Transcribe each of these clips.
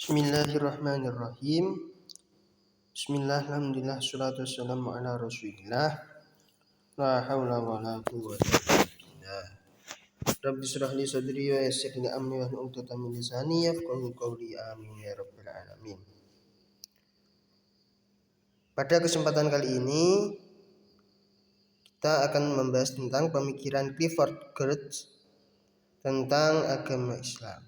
Bismillahirrahmanirrahim. Bismillah, alhamdulillah, salatu wassalamu ala rasulillah. La hawla wa la quwwata illa billah. Rabbi shrah li sadri wa yassir li amri wa hlul 'uqdatam min lisani yafqahu qawli. Amin ya rabbal alamin. Pada kesempatan kali ini kita akan membahas tentang pemikiran Clifford Geertz tentang agama Islam,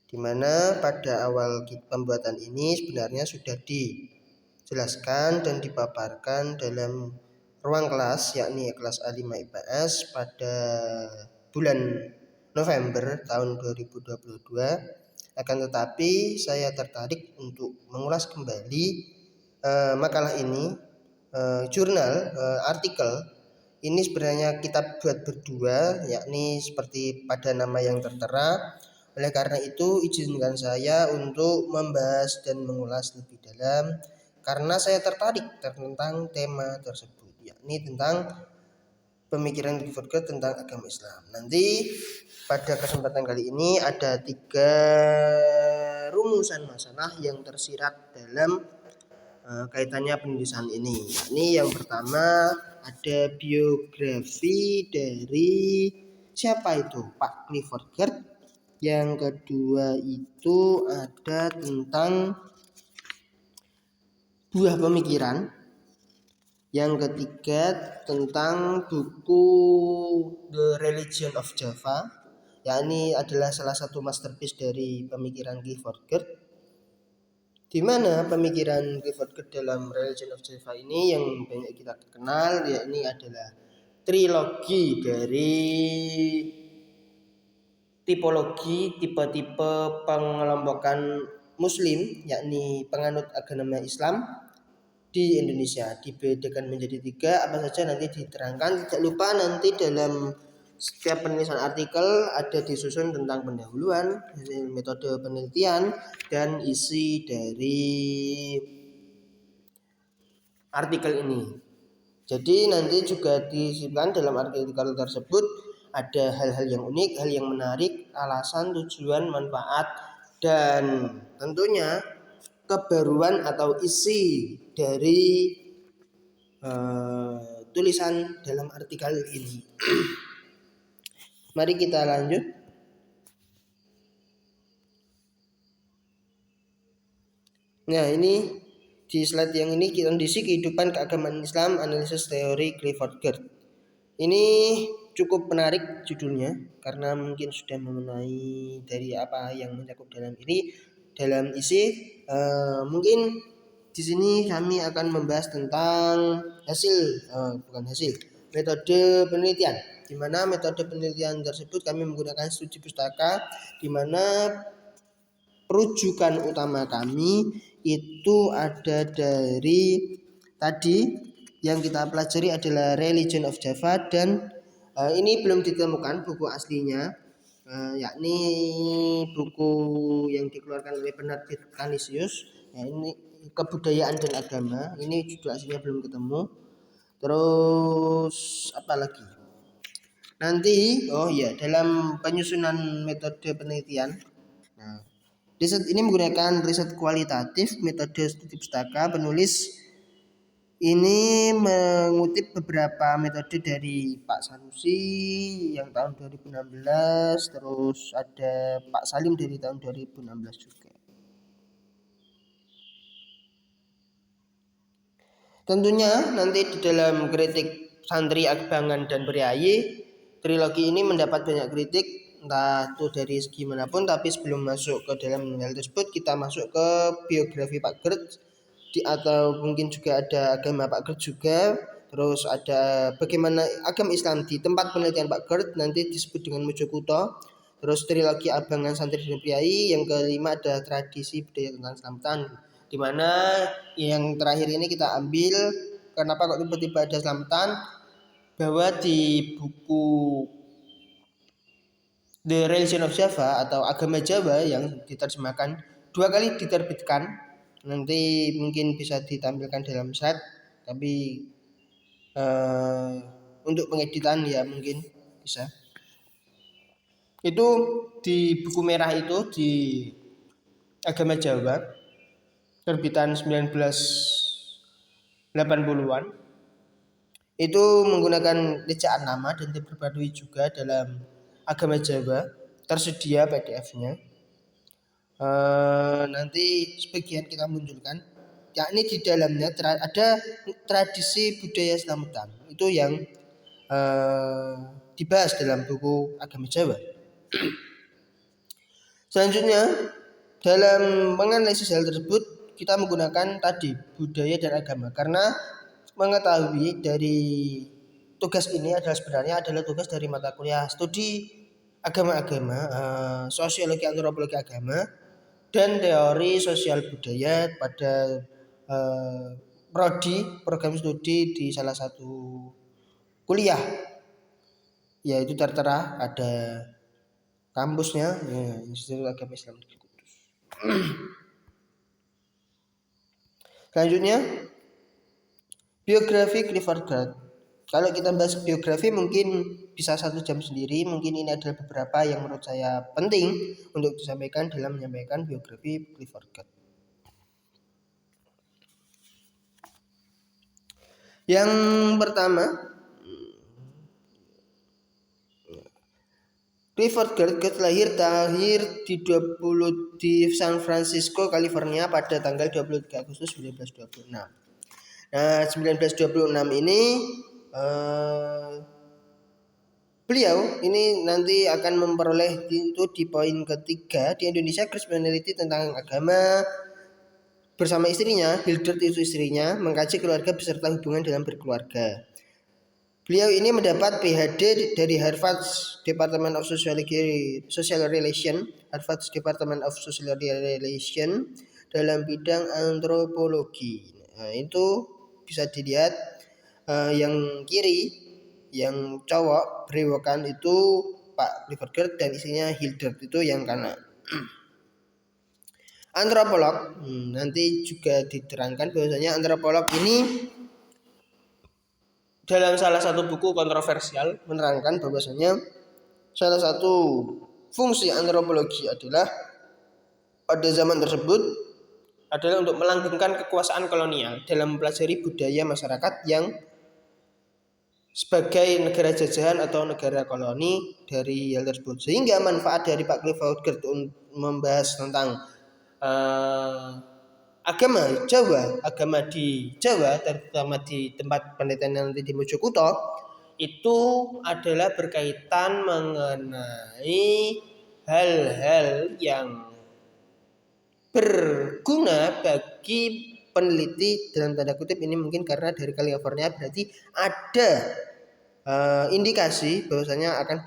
di mana pada awal pembuatan ini sebenarnya sudah dijelaskan dan dipaparkan dalam ruang kelas, yakni kelas A5 IPS pada bulan November tahun 2022. Akan tetapi saya tertarik untuk mengulas kembali makalah ini, jurnal, artikel ini sebenarnya kita buat berdua, yakni seperti pada nama yang tertera. Oleh karena itu izinkan saya untuk membahas dan mengulas lebih dalam karena saya tertarik tentang tema tersebut, yakni tentang pemikiran Clifford Geertz tentang agama Islam. Nanti pada kesempatan kali ini ada 3 rumusan masalah yang tersirat dalam kaitannya penulisan ini. Ini yang pertama ada biografi dari siapa itu Pak Clifford Geertz. Yang kedua itu ada tentang buah pemikiran. Yang ketiga tentang buku The Religion of Java, yakni adalah salah satu masterpiece dari pemikiran Clifford Geertz, di mana pemikiran Clifford Geertz dalam Religion of Java ini yang banyak kita kenal, yakni adalah trilogi dari tipologi tipe-tipe pengelompokan Muslim, yakni penganut agama Islam di Indonesia. Dibedakan menjadi 3 apa saja nanti diterangkan. Tidak lupa nanti dalam setiap penulisan artikel ada disusun tentang pendahuluan, metode penelitian, dan isi dari artikel ini. Jadi nanti juga disebutkan dalam artikel tersebut ada hal-hal yang unik, hal yang menarik, alasan, tujuan, manfaat, dan tentunya kebaruan atau isi dari tulisan dalam artikel ini. Mari kita lanjut. Nah, ini di slide yang ini kondisi kehidupan keagamaan Islam, analisis teori Clifford Geertz. Ini cukup menarik judulnya karena mungkin sudah mengenai dari apa yang mencakup dalam ini. Dalam isi mungkin di sini kami akan membahas tentang metode penelitian. Di mana metode penelitian tersebut kami menggunakan studi pustaka, di mana rujukan utama kami itu ada dari tadi yang kita pelajari adalah Religion of Java, dan ini belum ditemukan buku aslinya, yakni buku yang dikeluarkan oleh penerbit Canisius, ini Kebudayaan dan Agama. Ini judul aslinya belum ketemu. Terus apa lagi? Nanti dalam penyusunan metode penelitian, riset ini menggunakan riset kualitatif, metode studi pustaka. Penulis ini mengutip beberapa metode dari Pak Sanusi yang tahun 2016, terus ada Pak Salim dari tahun 2016 juga. Tentunya nanti di dalam kritik santri Abangan dan Priayi, trilogi ini mendapat banyak kritik, entah itu dari segi manapun. Tapi sebelum masuk ke dalam hal tersebut, kita masuk ke biografi Pak Geertz, atau mungkin juga ada agama Pak Geertz juga. Terus ada bagaimana agama Islam di tempat penelitian Pak Geertz, nanti disebut dengan Mojokuto. Terus trilogi Abangan, Santri dan Priayi. Yang kelima ada tradisi budaya tentang Selamatan, di mana yang terakhir ini kita ambil kenapa kok tiba-tiba ada Selamatan, bahwa di buku The Religion of Java atau Agama Jawa yang diterjemahkan 2 kali diterbitkan, nanti mungkin bisa ditampilkan dalam slide, tapi untuk pengeditan ya mungkin bisa. Itu di buku merah itu di Agama Jawa, terbitan 1980-an. Itu menggunakan ejaan nama dan diperbarui juga dalam Agama Jawa, tersedia PDF-nya. Nanti sebagian kita munculkan, yakni di dalamnya ada tradisi budaya Slametan, itu yang dibahas dalam buku Agama Jawa. Selanjutnya, dalam menganalisis hal tersebut kita menggunakan tadi budaya dan agama, karena mengetahui dari tugas ini sebenarnya adalah tugas dari mata kuliah studi agama-agama, sosiologi antropologi agama dan teori sosial budaya pada prodi program studi di salah satu kuliah, yaitu tertera ada kampusnya, Institut Agama Islam Negeri Kudus. Selanjutnya, biografi Clifford Geertz. Kalau kita bahas biografi mungkin bisa 1 jam sendiri. Mungkin ini adalah beberapa yang menurut saya penting untuk disampaikan dalam menyampaikan biografi Clifford Geertz. Yang pertama, Clifford Geertz lahir di San Francisco, California pada tanggal 23 Agustus 1926. Nah, 1926 ini beliau ini nanti akan memperoleh itu di poin ketiga, di Indonesia Geertz meneliti tentang agama bersama istrinya. Hildred itu istrinya, mengkaji keluarga beserta hubungan dalam berkeluarga. Beliau ini mendapat PhD dari Harvard Department of Social Relation, dalam bidang antropologi. Nah, itu bisa dilihat yang kiri, yang cowok berewokan itu Pak Clifford Geertz dan istrinya Hildred itu yang kanan. Antropolog, nanti juga diterangkan bahwasanya antropolog ini dalam salah satu buku kontroversial menerangkan bahwasanya salah satu fungsi antropologi adalah pada zaman tersebut adalah untuk melanggengkan kekuasaan kolonial dalam mempelajari budaya masyarakat yang sebagai negara jajahan atau negara koloni dari hal tersebut. Sehingga manfaat dari Pak Clifford Geertz untuk membahas tentang agama di Jawa, terutama di tempat penelitian nanti di Mojokerto, itu adalah berkaitan mengenai hal-hal yang berguna bagi peneliti dalam tanda kutip ini, mungkin karena dari California berarti ada indikasi bahwasanya akan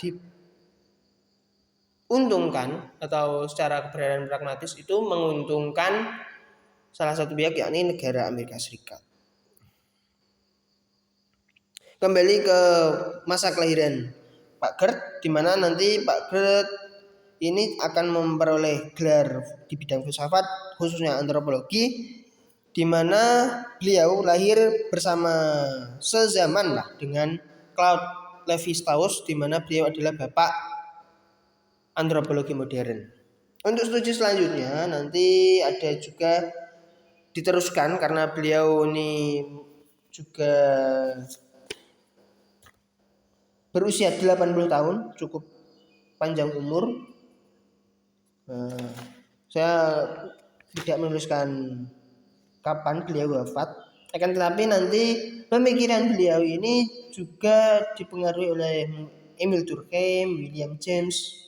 diuntungkan atau secara keberadaan pragmatis itu menguntungkan salah satu pihak, yakni negara Amerika Serikat. Kembali ke masa kelahiran Pak Geertz, di mana nanti Pak Geertz ini akan memperoleh gelar di bidang filsafat khususnya antropologi, di mana beliau lahir bersama sezaman lah dengan Claude Lévi-Strauss, di mana beliau adalah bapak antropologi modern. Untuk studi selanjutnya nanti ada juga diteruskan karena beliau ini juga berusia 80 tahun, cukup panjang umur. Saya tidak menuliskan kapan beliau wafat, akan tetapi nanti pemikiran beliau ini juga dipengaruhi oleh Emile Durkheim, William James.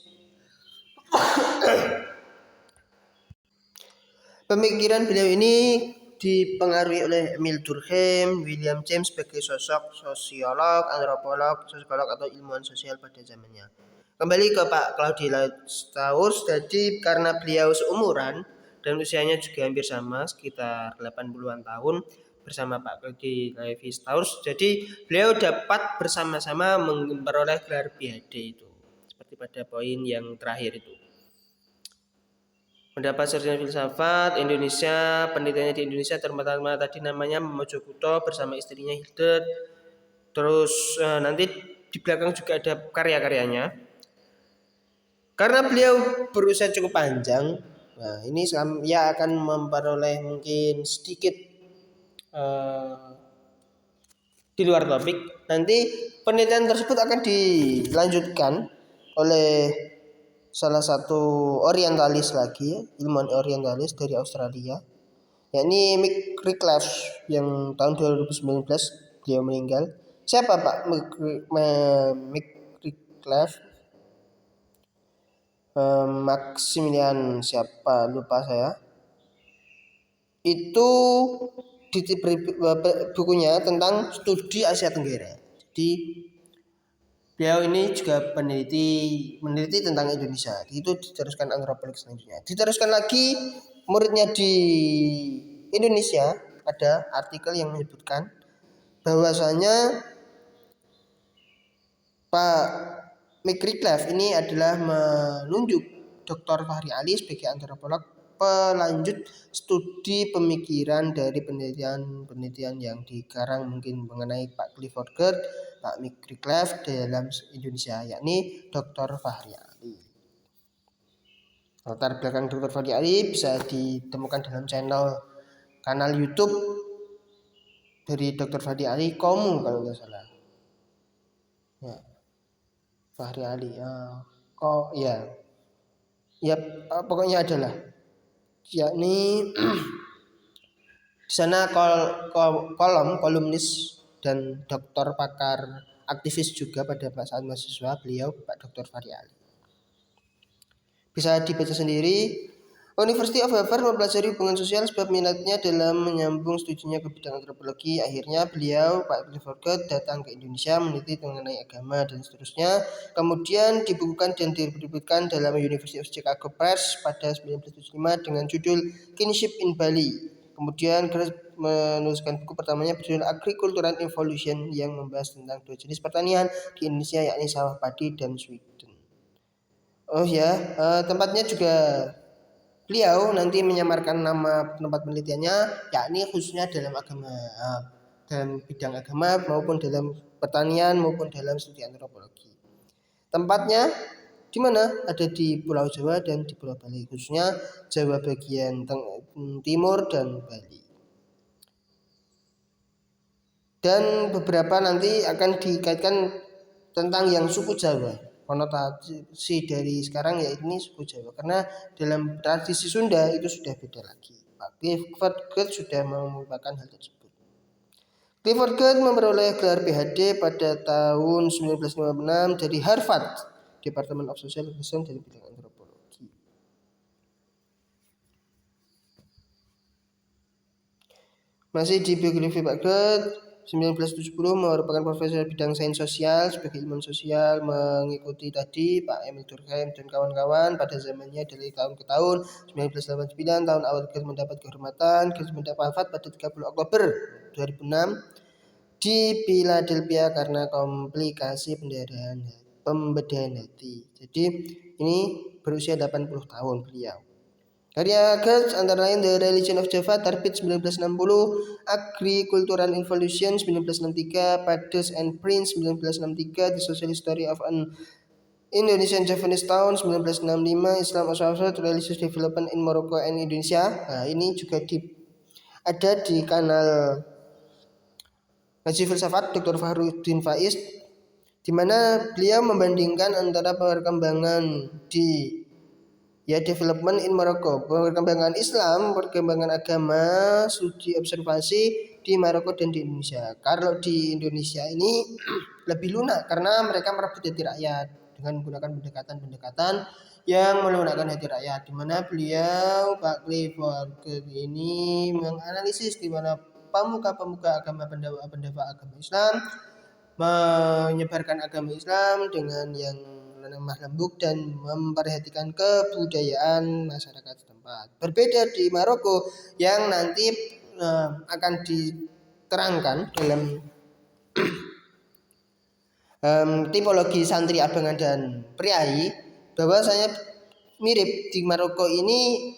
Pemikiran beliau ini dipengaruhi oleh Emile Durkheim, William James sebagai sosok sosiolog, antropolog, psikolog atau ilmuwan sosial pada zamannya. Kembali ke Pak Claude Lévi-Strauss, jadi karena beliau seumuran dan usianya juga hampir sama, sekitar 80-an tahun bersama Pak Claude Lévi-Strauss, jadi beliau dapat bersama-sama memperoleh gelar PhD itu, seperti pada poin yang terakhir itu. Mendapat sarjana filsafat Indonesia, penelitiannya di Indonesia terutama tadi namanya Mojokerto bersama istrinya Hildred. Terus nanti di belakang juga ada karya-karyanya. Karena beliau berusia cukup panjang, Nah, ini ya akan memperoleh mungkin sedikit di luar topik. Nanti penelitian tersebut akan dilanjutkan oleh salah satu orientalis lagi, ilmuwan orientalis dari Australia, yakni Mick Redcliffe yang tahun 2019 beliau meninggal. Siapa Pak Mick Redcliffe? Maximilian siapa lupa saya. Itu di bukunya tentang studi Asia Tenggara. Jadi beliau ini juga meneliti tentang Indonesia. Itu diteruskan antropolog selanjutnya. Diteruskan lagi muridnya di Indonesia, ada artikel yang menyebutkan bahwasanya Pak Mick Redcliffe ini adalah menunjuk Dr. Fahri Ali sebagai antropolog pelanjut studi pemikiran dari penelitian yang dikarang mungkin mengenai Pak Clifford Geertz, Pak Mick Redcliffe dalam Indonesia, yakni Dr. Fahri Ali. Latar belakang Dr. Fahri Ali bisa ditemukan dalam kanal YouTube dari Dr. Fahri Ali Komu kalau nggak salah. Ya, Fahri Ali. Ya, pokoknya adalah yakni di sana kolumnis dan dokter pakar aktivis juga pada saat mahasiswa beliau Pak Dr. Fahri Ali. Bisa dibaca sendiri. University of Harvard mempelajari hubungan sosial sebab minatnya dalam menyambung studinya ke bidang antropologi. Akhirnya beliau, Pak Clifford Geertz, datang ke Indonesia meneliti mengenai agama dan seterusnya. Kemudian dibukukan dan diterbitkan dalam University of Chicago Press pada 1975 dengan judul Kinship in Bali. Kemudian Geertz menuliskan buku pertamanya berjudul Agricultural Evolution yang membahas tentang dua jenis pertanian di Indonesia, yakni sawah padi dan Sweden. Oh ya, tempatnya juga beliau nanti menyamarkan nama tempat penelitiannya, yakni khususnya dalam agama, dalam bidang agama maupun dalam pertanian maupun dalam studi antropologi. Tempatnya di mana? Ada di Pulau Jawa dan di Pulau Bali, khususnya Jawa bagian timur dan Bali. Dan beberapa nanti akan dikaitkan tentang yang suku Jawa. Konotasi dari sekarang ya ini suku Jawa, karena dalam tradisi Sunda itu sudah beda lagi. Pak Clifford Geertz sudah merupakan hal tersebut. Clifford Geertz memperoleh gelar PhD pada tahun 1956 dari Harvard Department of Social Science dari bidang antropologi. Masih di biografi Pak Geertz, 1970 merupakan profesor bidang sains sosial sebagai ilmuwan sosial, mengikuti tadi Pak Emil Durkheim dan kawan-kawan pada zamannya dari tahun ke tahun. 1989 tahun awal Geertz mendapat kehormatan. Geertz mendapat wafat pada 30 Oktober 2006 di Philadelphia karena komplikasi pembedahan hati. Jadi ini berusia 80 tahun beliau. Karya Geertz antara lain The Religion of Java terbit 1960, Agricultural Evolution 1963, Paddles and Prince 1963, The Social History of an Indonesian Javanese Town 1965, Islam as Religious Development in Morocco and Indonesia. Nah, ini juga ada di kanal Ngaji Filsafat Dr. Fahruddin Faiz, di mana beliau membandingkan antara perkembangan di development in Morocco, perkembangan Islam, perkembangan agama, studi observasi di Maroko dan di Indonesia. Kalau di Indonesia ini lebih lunak karena mereka merebut hati rakyat dengan menggunakan pendekatan-pendekatan yang menggunakan hati rakyat, di mana beliau Pak Clifford Geertz ini menganalisis di mana pemuka-pemuka agama, pendakwa agama Islam menyebarkan agama Islam dengan yang lemah lembut dan memperhatikan kebudayaan masyarakat setempat. Berbeda di Maroko yang nanti akan diterangkan dalam tipologi santri, abangan dan priai, bahwasanya mirip di Maroko ini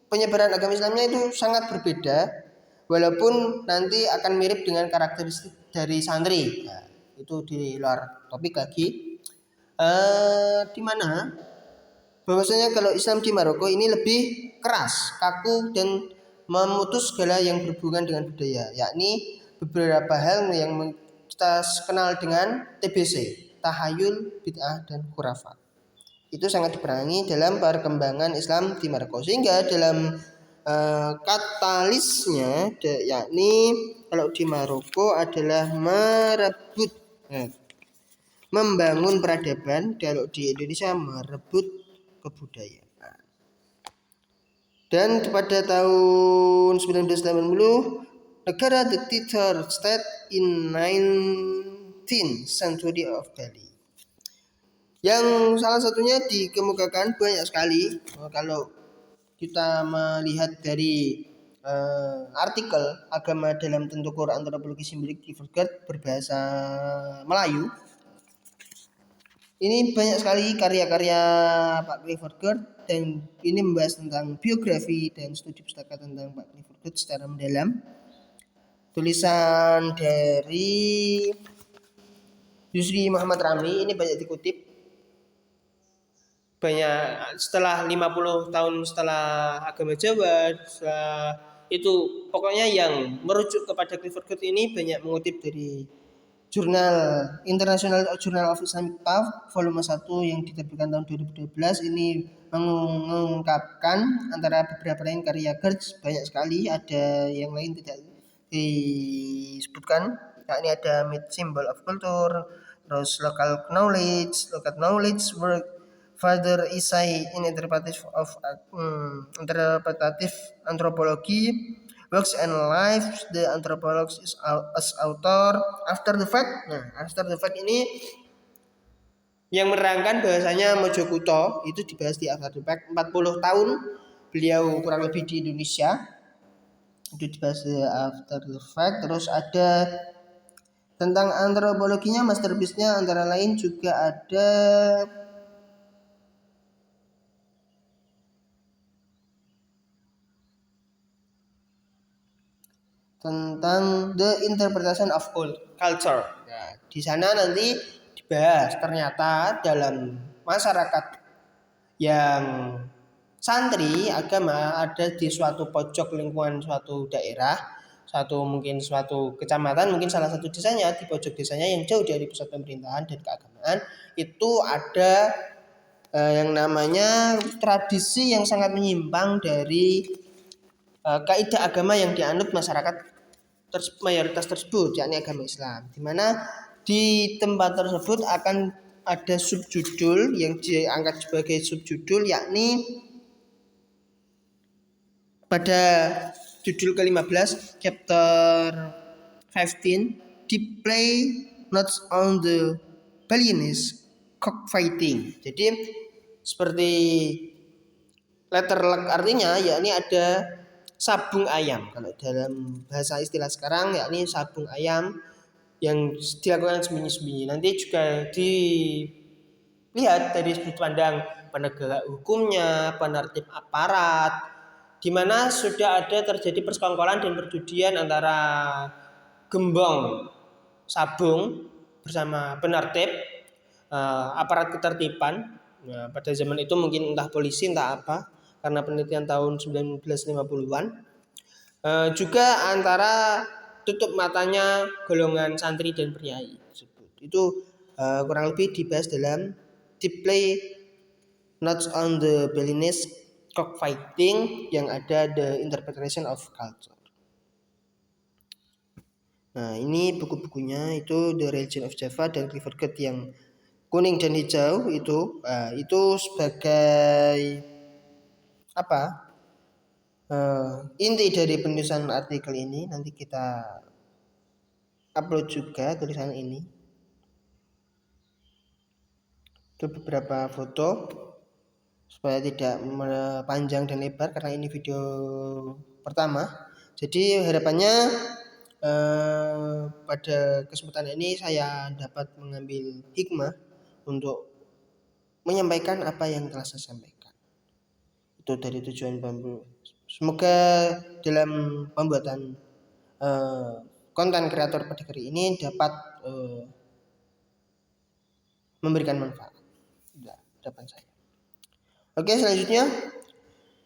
penyebaran agama Islamnya itu sangat berbeda, walaupun nanti akan mirip dengan karakteristik dari santri. Nah, itu di luar topik lagi. Di mana bahwasanya kalau Islam di Maroko ini lebih keras, kaku, dan memutus segala yang berhubungan dengan budaya, yakni beberapa hal yang kita kenal dengan TBC, tahayul, bid'ah, dan khurafat. Itu sangat diperangi dalam perkembangan Islam di Maroko, sehingga dalam katalisnya yakni kalau di Maroko adalah merebut membangun peradaban, kalau di Indonesia merebut kebudayaan. Dan pada tahun 1980 negara the third state in 19th century of Bali, yang salah satunya dikemukakan banyak sekali. Kalau kita melihat dari artikel agama dalam tentukur antropologi simbolik di Clifford berbahasa Melayu, ini banyak sekali karya-karya Pak Clifford, dan ini membahas tentang biografi dan studi pustaka tentang Pak Clifford secara mendalam. Tulisan dari Yusri Muhammad Ramli ini banyak dikutip. Banyak setelah 50 tahun setelah agama Jawa, setelah itu pokoknya yang merujuk kepada Clifford ini banyak mengutip dari Jurnal International Journal of Islamic Thought volume 1 yang diterbitkan tahun 2012. Ini mengungkapkan antara beberapa lain karya Gertz banyak sekali, ada yang lain tidak disebutkan, yakni ada Myth Symbol of Culture, terus Local Knowledge Work, Further Essay in Interpretive Anthropology, Works and Life, the Anthropologist as Author, After the Fact. Nah, After the Fact ini yang menerangkan bahwasanya Mojokuto itu dibahas di After the Fact. 40 tahun beliau kurang lebih di Indonesia, itu dibahas di After the Fact. Terus ada tentang antropologinya, masterpiece-nya antara lain juga ada tentang The Interpretation of Culture. Nah, di sana nanti dibahas ternyata dalam masyarakat yang santri agama ada di suatu pojok lingkungan suatu daerah, mungkin suatu kecamatan, mungkin salah satu desanya, di pojok desanya yang jauh dari pusat pemerintahan dan keagamaan, itu ada yang namanya tradisi yang sangat menyimpang dari kaidah agama yang dianut masyarakat mayoritas tersebut, yakni agama Islam, di mana di tempat tersebut akan ada subjudul yang diangkat sebagai subjudul, yakni pada judul ke-15 chapter 15, display notes on the Balinese cockfighting. Jadi seperti letter luck artinya, yakni ada sabung ayam. Kalau dalam bahasa istilah sekarang, yakni sabung ayam yang dilakukan sembunyi-sembunyi. Nanti juga dilihat dari sudut pandang penegak hukumnya, penertib aparat, di mana sudah ada terjadi persekongkolan dan perjudian antara gembong sabung bersama penertib, aparat ketertiban. Nah, pada zaman itu mungkin entah polisi entah apa, karena penelitian tahun 1950-an. Juga antara tutup matanya golongan santri dan priai tersebut. Itu kurang lebih dibahas dalam display notes on the Balinese cockfighting yang ada The Interpretation of Culture. Nah, ini buku-bukunya itu The Religion of Java dan Clifford yang kuning dan hijau itu sebagai apa? Inti dari penulisan artikel ini. Nanti kita upload juga tulisan ini. Itu beberapa foto supaya tidak panjang dan lebar karena ini video pertama. Jadi harapannya pada kesempatan ini saya dapat mengambil hikmah untuk menyampaikan apa yang telah saya sampaikan. Itu dari tujuan bambu. Semoga dalam pembuatan konten kreator pada hari ini dapat memberikan manfaat. Harapan saya. Oke, selanjutnya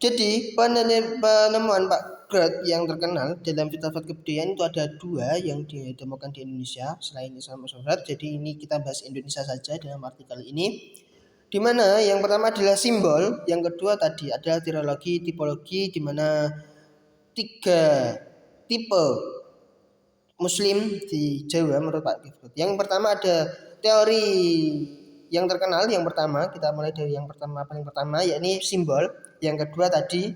Jadi penemuan Pak Grot yang terkenal dalam filsafat kebudayaan itu ada 2 yang ditemukan di Indonesia selain Islam Masyarakat. Jadi ini kita bahas Indonesia saja dalam artikel ini. Di mana yang pertama adalah simbol, yang kedua tadi adalah teologi tipologi, di mana 3 tipe Muslim di Jawa menurut Pak Grot. Yang pertama ada teori yang terkenal, yang pertama kita mulai dari yang pertama paling pertama yakni simbol. Yang kedua tadi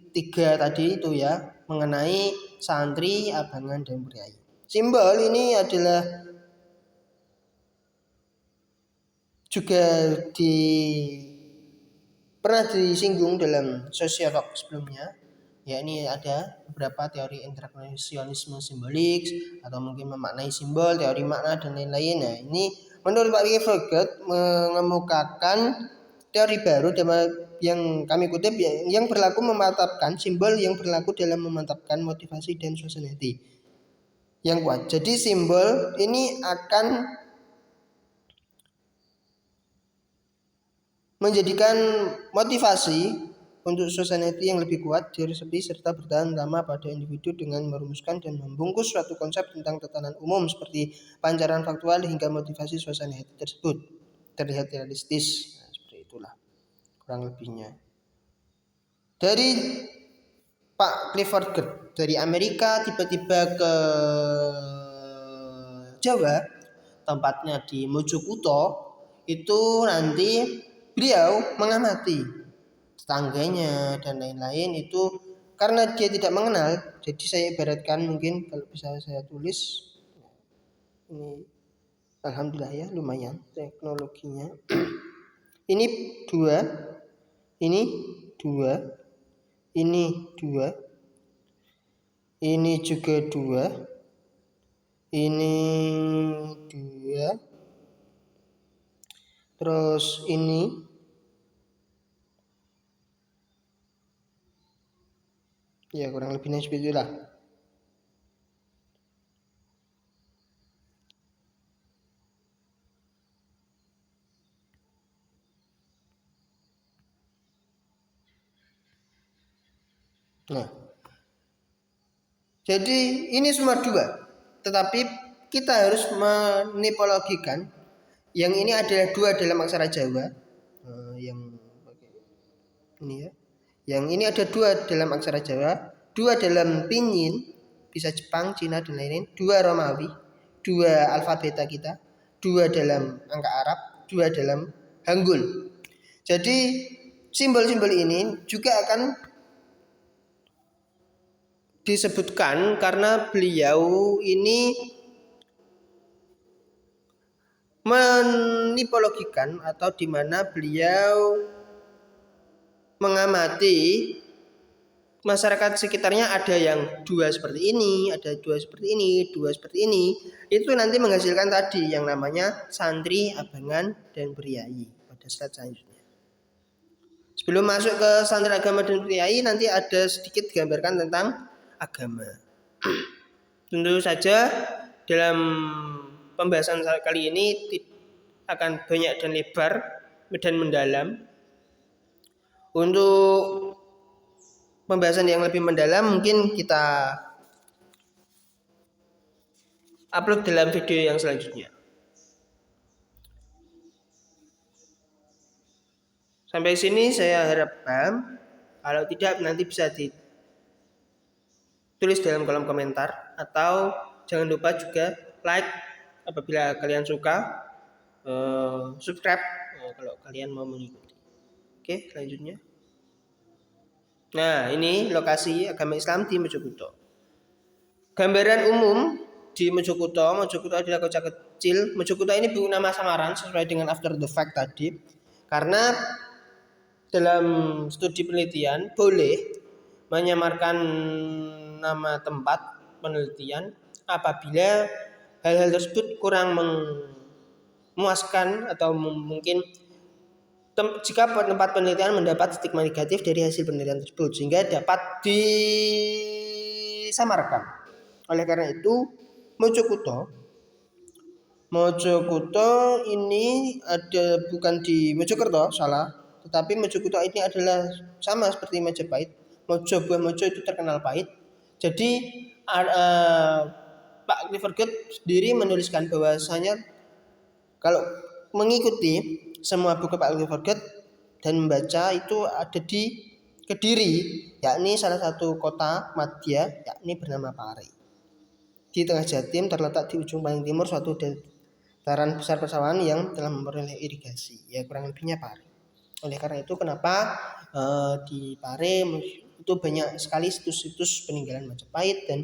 tiga tadi itu ya mengenai santri, abangan dan priayi. Simbol ini adalah juga pernah disinggung dalam sosiolog sebelumnya, yakni ada beberapa teori interpresionisme simbolik atau mungkin memaknai simbol, teori makna dan lain-lain. Nah, ini menurut Pak Grot mengemukakan teori baru yang kami kutip yang berlaku memantapkan simbol yang berlaku dalam memantapkan motivasi dan suasana hati yang kuat. Jadi simbol ini akan menjadikan motivasi untuk suasana hati yang lebih kuat, diresapi serta bertahan lama pada individu dengan merumuskan dan membungkus suatu konsep tentang tatanan umum seperti pancaran faktual hingga motivasi suasana hati tersebut terlihat realistis. Nah, seperti itulah kurang lebihnya. Dari Pak Clifford Geertz dari Amerika tiba-tiba ke Jawa, tempatnya di Mojokuto, itu nanti beliau mengamati tetangganya dan lain-lain itu karena dia tidak mengenal. Jadi saya ibaratkan mungkin kalau bisa saya tulis ini, alhamdulillah ya lumayan teknologinya. Ini 2, ini 2, ini 2, ini juga 2, ini 2, terus ini ya kurang lebihnya seperti itulah. Nah, jadi ini semua 2, tetapi kita harus menipologikan. Yang ini adalah 2 dalam aksara Jawa, yang ini ya. Yang ini ada 2 dalam aksara Jawa, 2 dalam pinyin, bisa Jepang, Cina dan lain-lain, 2 Romawi, 2 alfabeta kita, 2 dalam angka Arab, 2 dalam Hangul. Jadi simbol-simbol ini juga akan disebutkan karena beliau ini menipologikan atau di mana beliau mengamati masyarakat sekitarnya, ada yang 2 seperti ini, ada 2 seperti ini, 2 seperti ini. Itu nanti menghasilkan tadi yang namanya santri, abangan dan priayi pada slide selanjutnya. Sebelum masuk ke santri, agama dan priayi, nanti ada sedikit gambarkan tentang agama. Tentu saja dalam pembahasan kali ini akan banyak dan lebar dan mendalam. Untuk pembahasan yang lebih mendalam mungkin kita upload dalam video yang selanjutnya. Sampai sini saya harap paham. Kalau tidak nanti bisa ditulis dalam kolom komentar, atau jangan lupa juga like apabila kalian suka, subscribe kalau kalian mau mengikuti. Oke, selanjutnya. Nah, ini lokasi agama Islam di Mojokuto. Gambaran umum di Mojokuto adalah kota kecil. Mojokuto ini bukan nama samaran sesuai dengan after the fact tadi, karena dalam studi penelitian boleh menyamarkan nama tempat penelitian apabila hal-hal tersebut kurang memuaskan atau mungkin jika tempat penelitian mendapat stigma negatif dari hasil penelitian tersebut sehingga dapat disamarkan. Oleh karena itu Mojokuto ini ada bukan di Mojokerto, salah, Tetapi Mojokerto ini adalah sama seperti Majapahit. Buah Mojo itu terkenal pahit. Jadi Pak Clifford Geertz sendiri menuliskan bahwasanya kalau mengikuti semua buku Pak Clifford Geertz dan membaca itu ada di Kediri, yakni salah satu kota madya, yakni bernama Pare. Di tengah Jatim terletak di ujung paling timur suatu dataran besar persawahan yang telah memperoleh irigasi, ya kurang lebihnya Pare. Oleh karena itu kenapa di Pare itu banyak sekali situs-situs peninggalan Majapahit dan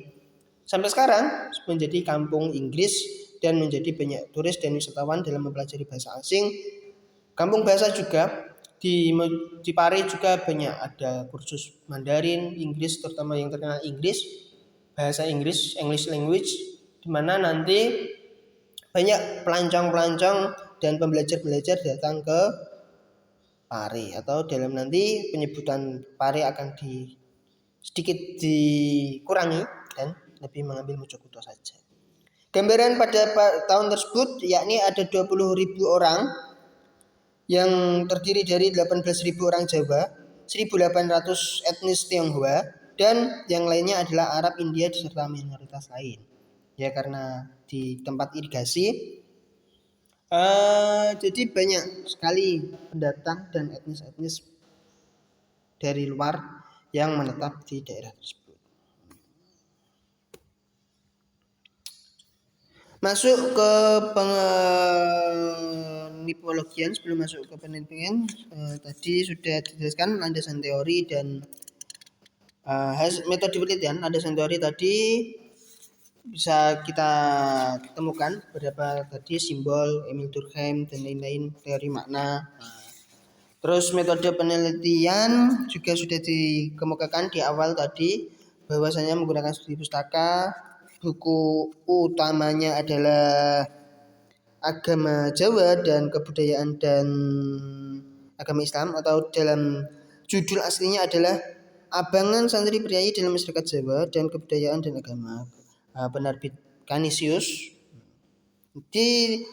sampai sekarang menjadi kampung Inggris dan menjadi banyak turis dan wisatawan dalam mempelajari bahasa asing. Kampung bahasa juga di Pare juga banyak ada kursus Mandarin, Inggris, terutama yang terkenal Inggris, bahasa Inggris, English language, di mana nanti banyak pelancong-pelancong dan pembelajar-belajar datang ke Pare, atau dalam nanti penyebutan Pare akan sedikit dikurangi dan lebih mengambil Mojokerto saja. Gambaran pada tahun tersebut yakni ada 20.000 orang yang terdiri dari 18.000 orang Jawa, 1.800 etnis Tionghoa, dan yang lainnya adalah Arab, India, serta minoritas lain. Ya karena di tempat irigasi, jadi banyak sekali pendatang dan etnis-etnis dari luar yang menetap di daerah tersebut. Masuk ke penelitian, sebelum masuk ke penelitian tadi sudah dijelaskan landasan teori dan metode penelitian. Landasan teori tadi bisa kita temukan beberapa tadi simbol Emil Durkheim dan lain-lain, teori makna. Terus metode penelitian juga sudah dikemukakan di awal tadi, bahwasanya menggunakan studi pustaka. Buku utamanya adalah agama Jawa dan kebudayaan dan agama Islam, atau dalam judul aslinya adalah Abangan Santri Priayi dalam Masyarakat Jawa dan Kebudayaan dan Agama, penerbit Canisius. Di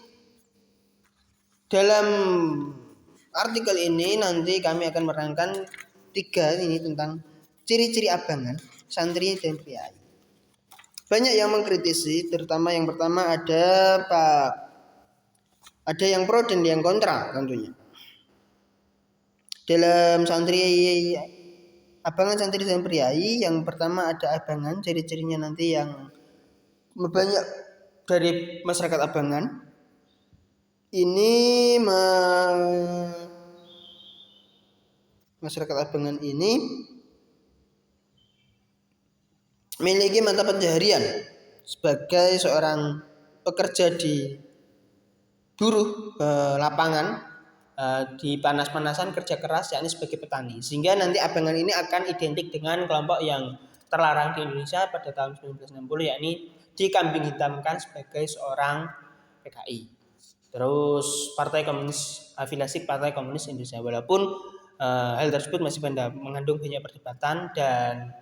dalam artikel ini nanti kami akan menerangkan 3 ini tentang ciri-ciri abangan, santri dan priayi. Banyak yang mengkritisi, terutama yang pertama ada yang pro dan yang kontra tentunya. Dalam abangan santri dan priayi, yang pertama ada abangan, ciri-cirinya nanti yang banyak dari masyarakat abangan ini masyarakat abangan ini memiliki mata pencaharian sebagai seorang pekerja di buruh lapangan, di panas-panasan kerja keras, yakni sebagai petani, sehingga nanti abangan ini akan identik dengan kelompok yang terlarang di Indonesia pada tahun 1960, yakni dikambing hitamkan sebagai seorang PKI. Terus Partai Komunis, afiliasi Partai Komunis Indonesia, walaupun hal tersebut masih mengandung banyak perdebatan dan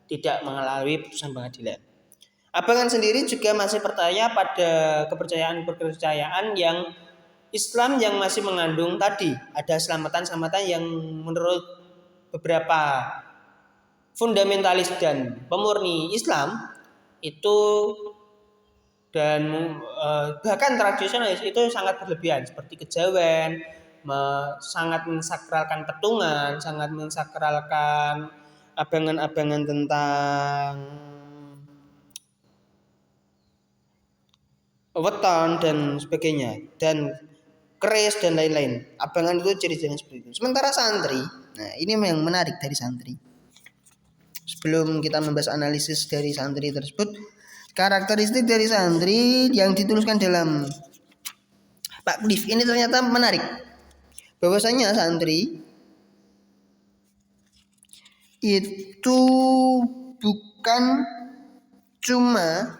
tidak mengalami putusan pengadilan. Abangan sendiri juga masih percaya pada kepercayaan yang Islam yang masih mengandung tadi ada selamatan-selamatan yang menurut beberapa fundamentalis dan pemurni Islam itu, dan bahkan tradisionalis itu sangat berlebihan, seperti kejawen, sangat mensakralkan petungan, sangat mensakralkan abangan-abangan tentang weton dan sebagainya, dan keris dan lain-lain. Abangan itu ciri-cirinya seperti itu. Sementara santri, nah ini yang menarik dari santri. Sebelum kita membahas analisis dari santri tersebut, karakteristik dari santri yang dituliskan dalam Pak Cliff ini ternyata menarik. Bahwasanya santri itu bukan cuma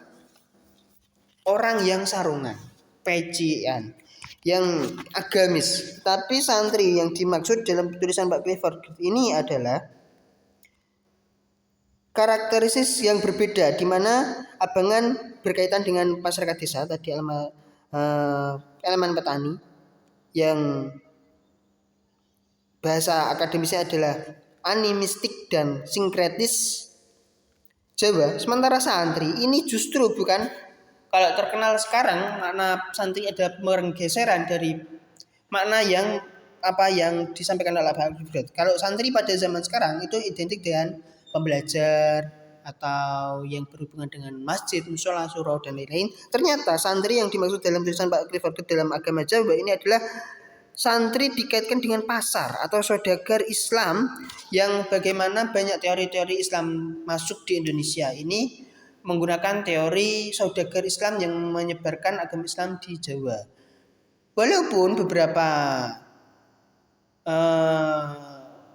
orang yang sarungan, pecian, yang agamis, tapi santri yang dimaksud dalam tulisan Pak Clifford ini adalah karakteristik yang berbeda, di mana abangan berkaitan dengan masyarakat desa tadi, elemen petani yang bahasa akademisnya adalah animistik dan sinkretis Jawa. Sementara santri ini justru bukan, kalau terkenal sekarang makna santri ada pergeseran dari makna yang disampaikan oleh Pak Gibran. Kalau santri pada zaman sekarang itu identik dengan pembelajar atau yang berhubungan dengan masjid, musola, surau dan lain-lain. Ternyata santri yang dimaksud dalam tulisan Pak Clifford dalam agama Jawa ini adalah santri dikaitkan dengan pasar atau saudagar Islam, yang bagaimana banyak teori-teori Islam masuk di Indonesia ini menggunakan teori saudagar Islam yang menyebarkan agama Islam di Jawa. Walaupun beberapa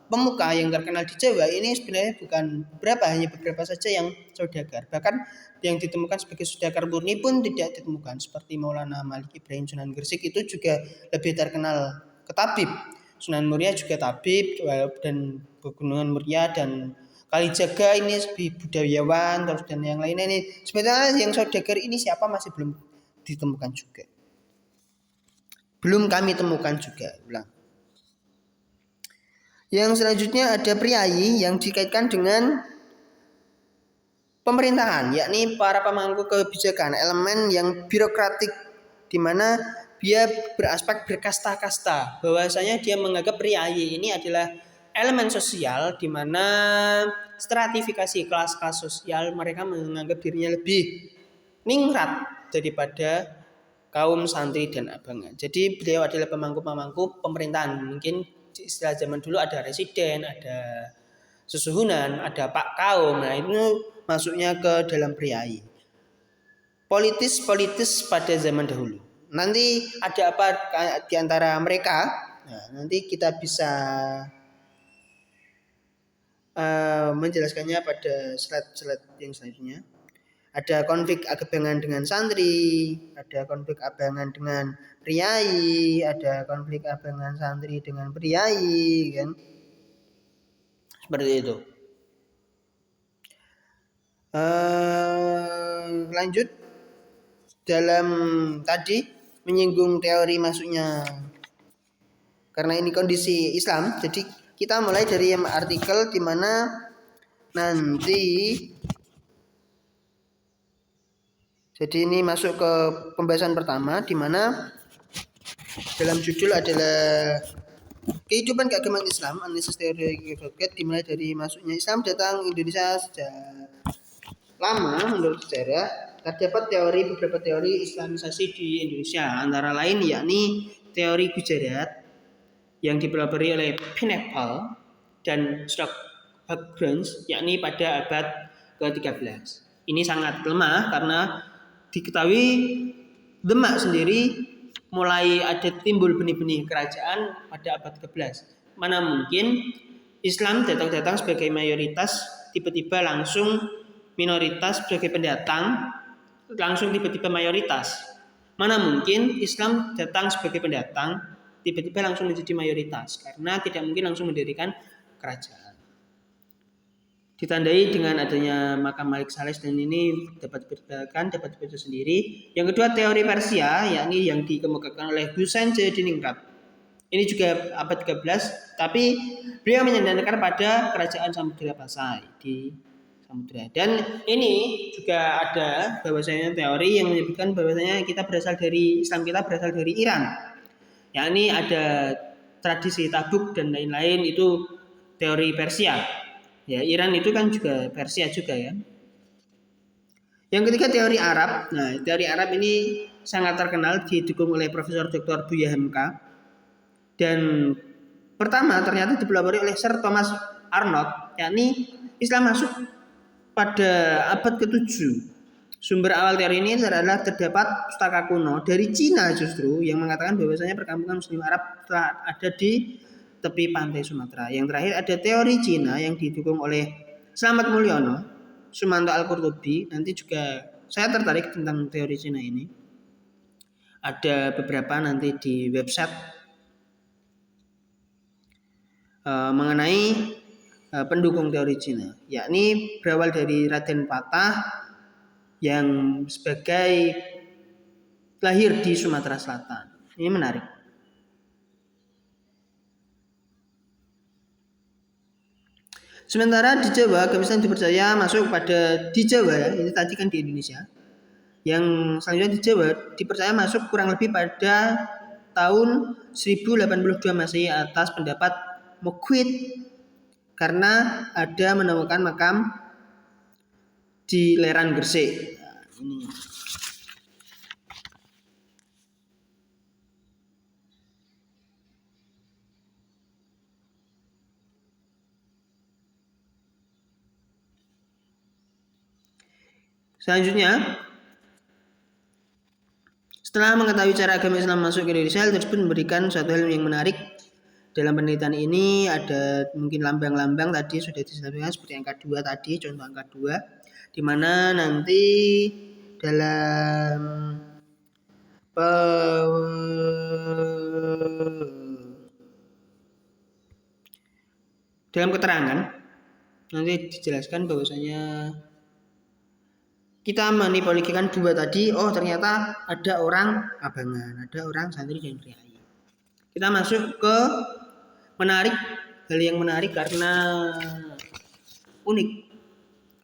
pemuka yang terkenal di Jawa ini sebenarnya bukan beberapa, hanya beberapa saja yang saudagar. Bahkan yang ditemukan sebagai saudagar murni pun tidak ditemukan, seperti Maulana Malik Ibrahim Sunan Gresik itu juga lebih terkenal ke tabib. Sunan Muria juga tabib, dan Pegunungan Muria dan Kalijaga ini lebih budayawan, terus dan yang lainnya ini. Sebenarnya yang saudagar ini siapa masih belum ditemukan juga. Belum kami temukan juga. Ulang. Yang selanjutnya ada priai yang dikaitkan dengan pemerintahan, yakni para pemangku kebijakan, elemen yang birokratik, di mana dia beraspek berkasta-kasta. Bahwasanya dia menganggap priai ini adalah elemen sosial, di mana stratifikasi kelas-kelas sosial mereka menganggap dirinya lebih ningrat daripada kaum santri dan abangan. Jadi beliau adalah pemangku-pemangku pemerintahan. Mungkin istilah zaman dulu ada residen, ada sesuhunan, ada pak kaum. Nah itu masuknya ke dalam priai. Politis pada zaman dahulu. Nanti ada apa di antara mereka? Nah, nanti kita bisa menjelaskannya pada slide-slide yang selanjutnya. Ada konflik abangan dengan santri, ada konflik abangan dengan priai, ada konflik abangan santri dengan priai, kan? Seperti itu. Lanjut dalam tadi menyinggung teori masuknya, karena ini kondisi Islam, jadi kita mulai dari artikel di mana nanti. Jadi ini masuk ke pembahasan pertama, di mana dalam judul adalah kehidupan keagamaan Islam, analisis teori Clifford, dimulai dari masuknya Islam datang Indonesia sejak lama. Menurut sejarah terdapat beberapa teori Islamisasi di Indonesia, antara lain yakni teori Gujarat yang dipelopori oleh Pineapple dan Stockbridge, yakni pada abad ke-13. Ini sangat lemah karena diketahui Demak sendiri mulai ada timbul benih-benih kerajaan pada abad ke-11. Mana mungkin Islam datang sebagai mayoritas, tiba-tiba langsung minoritas sebagai pendatang, langsung tiba-tiba mayoritas. Mana mungkin Islam datang sebagai pendatang, tiba-tiba langsung menjadi mayoritas, karena tidak mungkin langsung mendirikan kerajaan. Ditandai dengan adanya makam Malik Saleh, dan ini dapat dibaca sendiri. Yang kedua teori Persia, yakni yang dikemukakan oleh Husain Jayadiningrat. Ini juga abad 13, tapi beliau menyandarkan pada kerajaan Samudra Pasai di Samudra. Dan ini juga ada bahwasanya teori yang menyebutkan bahwasanya Islam kita berasal dari Iran. Yakni ada tradisi Tabuk dan lain-lain, itu teori Persia. Ya, Iran itu kan juga Persia juga ya. Yang ketiga teori Arab. Nah, teori Arab ini sangat terkenal, didukung oleh Profesor Dr. Buya Hamka. Dan pertama ternyata dipelopori oleh Sir Thomas Arnold, yakni Islam masuk pada abad ke-7. Sumber awal teori ini adalah terdapat pustaka kuno dari Cina justru, yang mengatakan bahwasanya perkampungan Muslim Arab telah ada di tepi pantai Sumatera. Yang terakhir ada teori Cina yang didukung oleh Slamet Mulyono, Sumanto Al-Qurtubi. Nanti juga saya tertarik tentang teori Cina ini. Ada beberapa nanti di website mengenai pendukung teori Cina, yakni berawal dari Raden Patah yang sebagai lahir di Sumatera Selatan. Ini menarik. Sementara di Jawa agama Islam dipercaya masuk pada di Jawa ya, ini tadi kan di Indonesia. Yang selanjutnya di Jawa dipercaya masuk kurang lebih pada tahun 1082 Masehi atas pendapat Mokwit karena ada menemukan makam di lereng Gresik. Nah, ini. Selanjutnya, setelah mengetahui cara agama Islam masuk ke Indonesia, hal tersebut memberikan suatu hal yang menarik. Dalam penelitian ini ada mungkin lambang-lambang tadi sudah disampaikan seperti angka 2 tadi, contoh angka 2, di mana nanti dalam keterangan nanti dijelaskan bahwasanya kita manipoligikan 2 tadi, oh ternyata ada orang abangan, ada orang santri dan priai. Kita masuk ke menarik, hal yang menarik karena unik.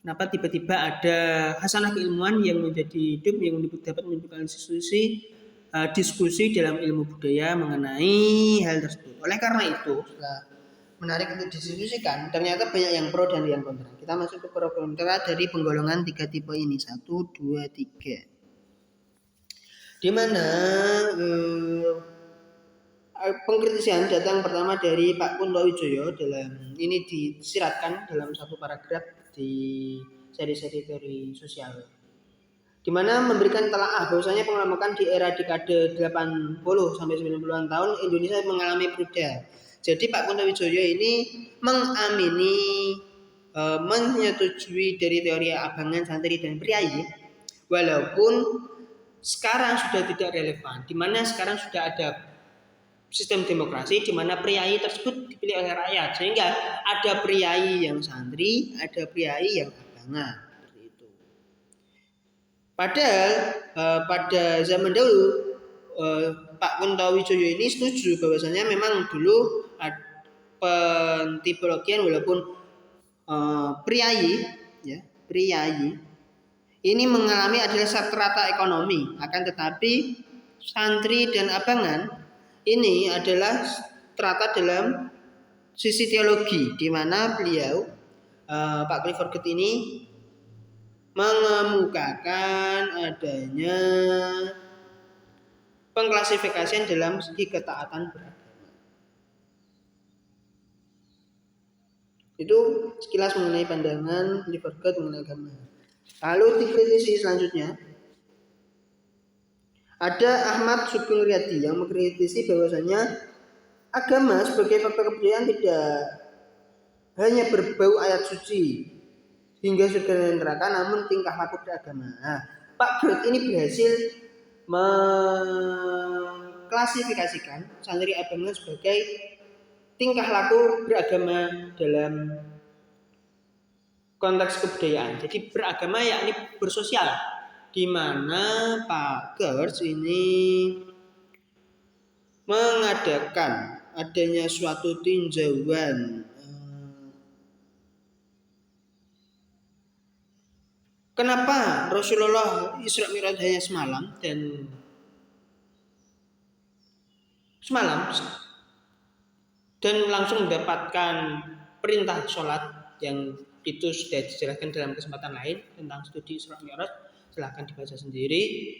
Kenapa tiba-tiba ada hasanah keilmuan yang menjadi hidup, yang dapat menimbulkan diskusi dalam ilmu budaya mengenai hal tersebut. Oleh karena itu, setelah menarik untuk didiskusikan, ternyata banyak yang pro dan yang kontra. Kita masuk ke pro kontra dari penggolongan 3 tipe ini, 1, 2, 3. Di mana pengkritisian datang pertama dari Pak Kunto Wijoyo, dalam ini disiratkan dalam satu paragraf di seri-seri teori sosial, di mana memberikan telaah bahwasanya pengelompokan di era dekade 80 sampai 90-an tahun Indonesia mengalami perubahan. Jadi Pak Kunto Wijoyo ini mengamini, menyetujui dari teori abangan, santri dan priai, walaupun sekarang sudah tidak relevan, di mana sekarang sudah ada sistem demokrasi di mana priai tersebut dipilih oleh rakyat, sehingga ada priai yang santri, ada priai yang abangan, seperti itu. Padahal pada zaman dahulu Pak Kunto Wijoyo ini setuju bahwasanya memang dulu pentipologian walaupun priai ini mengalami adalah strata ekonomi, akan tetapi santri dan abangan ini adalah strata dalam sisi teologi, di mana beliau Pak Clifford Geertz ini mengemukakan adanya pengklasifikasian dalam segi ketaatan beragama. Itu sekilas mengenai pandangan Clifford Geertz mengenai agama. Lalu dikritisi selanjutnya ada Ahmad Sugeng Riyadi yang mengkritisi bahwasanya agama sebagai faktor kebudayaan tidak hanya berbau ayat suci hingga surga dan neraka, namun tingkah laku beragama. Nah, Pak Geertz ini berhasil mengklasifikasikan santri abangan sebagai tingkah laku beragama dalam konteks kebudayaan. Jadi beragama yakni bersosial, di mana Pak Geertz ini mengadakan adanya suatu tinjauan kenapa Rasulullah Isra Mi'raj hanya semalam dan langsung mendapatkan perintah sholat, yang itu sudah dijelaskan dalam kesempatan lain tentang studi Isra Mi'raj, silahkan dibaca sendiri.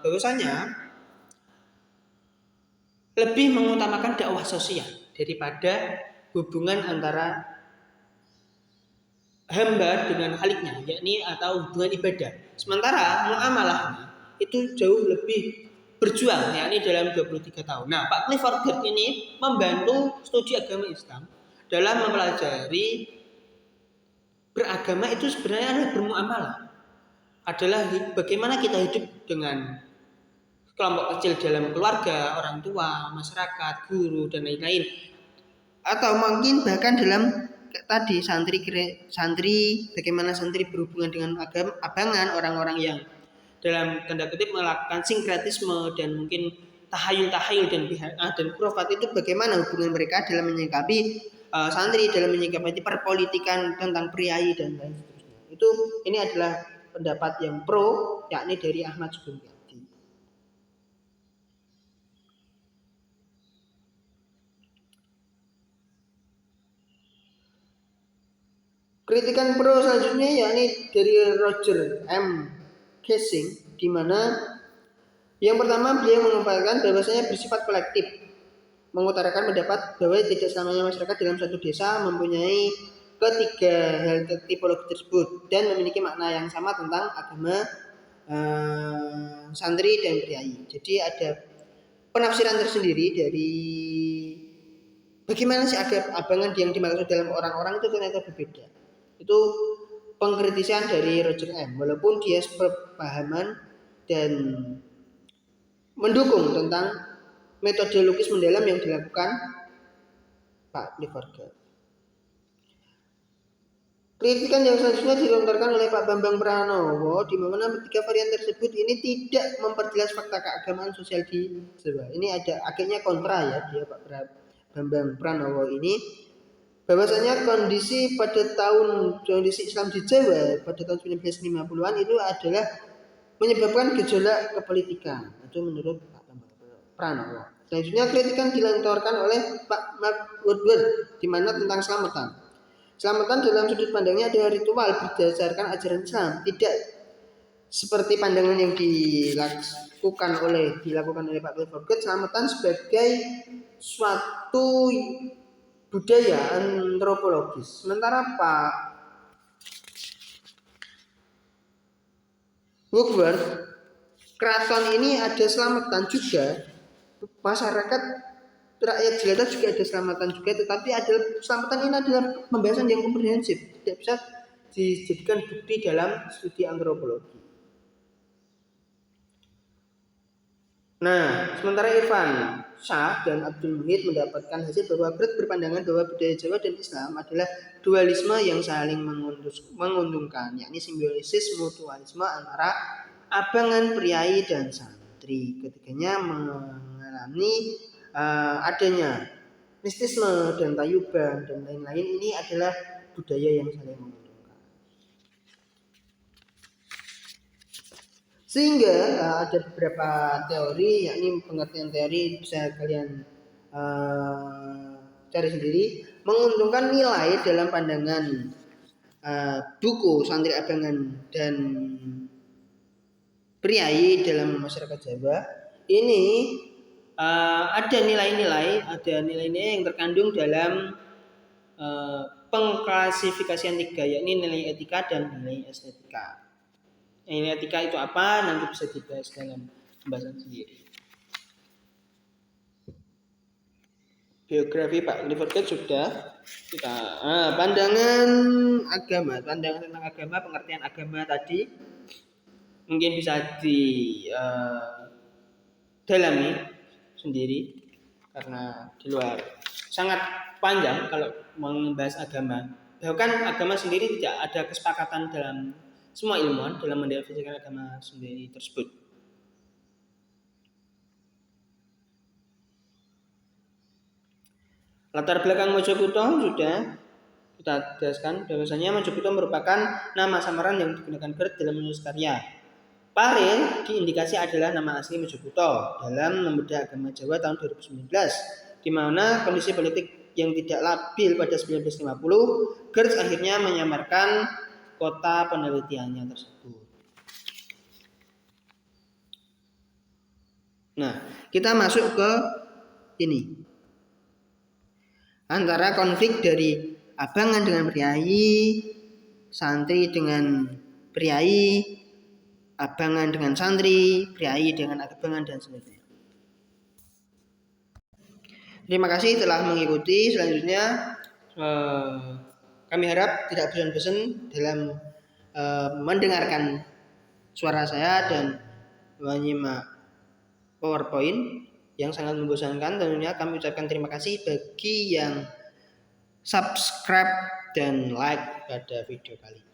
Bahwasanya lebih mengutamakan dakwah sosial daripada hubungan antara hamba dengan khaliknya, yakni atau hubungan ibadah. Sementara muamalahnya itu jauh lebih berjuang, yakni dalam 23 tahun. Nah, Pak Clifford Geertz ini membantu studi agama Islam dalam mempelajari beragama itu sebenarnya adalah bermuamalah, adalah bagaimana kita hidup dengan kelompok kecil dalam keluarga, orang tua, masyarakat, guru, dan lain-lain. Atau mungkin bahkan dalam tadi santri, bagaimana santri berhubungan dengan abangan, orang-orang yang dalam tanda kutip melakukan sinkretisme dan mungkin tahayul dan khurafat, itu bagaimana hubungan mereka dalam menyikapi santri dalam menyikapi perpolitikan tentang priai dan lain seterusnya. Ini adalah pendapat yang pro, yakni dari Ahmad Sugeng Tiadi. Kritikan pro selanjutnya yakni dari Roger M. Casing, di mana yang pertama beliau mengumpulkan bahwasanya bersifat kolektif, mengutarakan pendapat bahwa tidak selamanya masyarakat dalam satu desa mempunyai ketiga hal tipologi tersebut dan memiliki makna yang sama tentang agama, santri dan priai. Jadi ada penafsiran tersendiri dari bagaimana sih abangan yang dimaksud dalam orang-orang itu ternyata berbeda. Itu pengkritisan dari Roger M. Walaupun dia sepahaman dan mendukung tentang metode lukis mendalam yang dilakukan Pak Clifford. Kritikan yang selanjutnya dilontarkan oleh Pak Bambang Pranowo, di mana tiga varian tersebut ini tidak memperjelas fakta keagamaan sosial di Jawa. Ini ada agaknya kontra ya dia Pak Bambang Pranowo ini, bahwasanya kondisi Islam di Jawa pada tahun 1950-an itu adalah menyebabkan gejolak kepolitikan. Itu menurut Pak Bambang Pranowo. Selanjutnya kritikan dilontarkan oleh Pak Mark Woodward, di mana tentang selamatan. Selamatan dalam sudut pandangnya adalah ritual berdasarkan ajaran Islam, tidak seperti pandangan yang dilakukan oleh Pak Clifford. Selamatan sebagai suatu budaya antropologis. Sementara Pak Woodward, keraton ini ada selamatan juga, masyarakat rakyat jelata juga ada selamatan juga, tetapi selamatan ini adalah pembahasan yang komprehensif, tidak bisa dijadikan bukti dalam studi antropologi. Nah, sementara Irfan Shah dan Abdul Muhid mendapatkan hasil bahwa Greg berpandangan bahwa budaya Jawa dan Islam adalah dualisme yang saling menguntungkan, yakni simbiosis mutualisme antara abangan priai dan santri. Ketiganya mengalami adanya mistisme dan tayuban dan lain-lain. Ini adalah budaya yang saling menguntungkan. Sehingga ada beberapa teori, yakni pengertian teori bisa kalian cari sendiri, menguntungkan nilai dalam pandangan buku Santri Abangan dan Priai dalam masyarakat Jawa. Ini ada nilai-nilai yang terkandung dalam pengklasifikasian tiga, yakni nilai etika dan nilai estetika. Nilai etika itu apa? Nanti bisa dibahas dalam pembahasan sendiri. Biografi Pak Clifford sudah kita pandangan tentang agama, pengertian agama tadi mungkin bisa dalami sendiri karena di luar sangat panjang kalau membahas agama. Bahkan agama sendiri tidak ada kesepakatan dalam semua ilmuwan dalam mendefinisikan agama sendiri tersebut. Latar belakang Mojokerto sudah kita jelaskan, bahwasanya Mojokerto merupakan nama samaran yang digunakan Greg dalam menulis karya. Parel diindikasi adalah nama asli Mojokerto dalam membedah agama Jawa tahun 2019, di mana kondisi politik yang tidak labil pada 1950, Greg akhirnya menyamarkan kota penelitiannya tersebut. Nah, kita masuk ke ini. Antara konflik dari abangan dengan priai, santri dengan priai, abangan dengan santri, priai dengan abangan dan sebagainya. Terima kasih telah mengikuti. Selanjutnya kami harap tidak bosan-bosan dalam mendengarkan suara saya dan menyimak PowerPoint yang sangat membosankan. Tentunya kami ucapkan terima kasih bagi yang subscribe dan like pada video kali ini.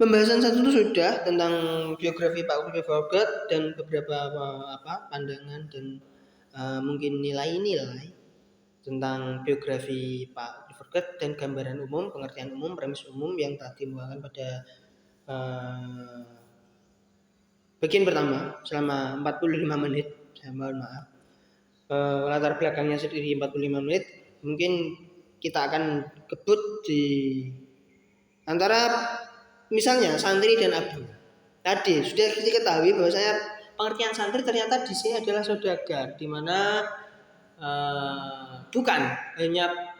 Pembahasan satu itu sudah tentang biografi Pak Clifford dan beberapa pandangan dan mungkin nilai-nilai tentang biografi Pak Clifford Geertz dan gambaran umum, pengertian umum, premis umum yang telah dimuatkan pada bagian pertama selama 45 menit. Saya mohon maaf. Latar belakangnya sendiri 45 menit. Mungkin kita akan kebut di antara misalnya santri dan abdi. Tadi sudah diketahui bahwa saya pengertian santri ternyata di sini adalah saudagar, di mana bukan hanya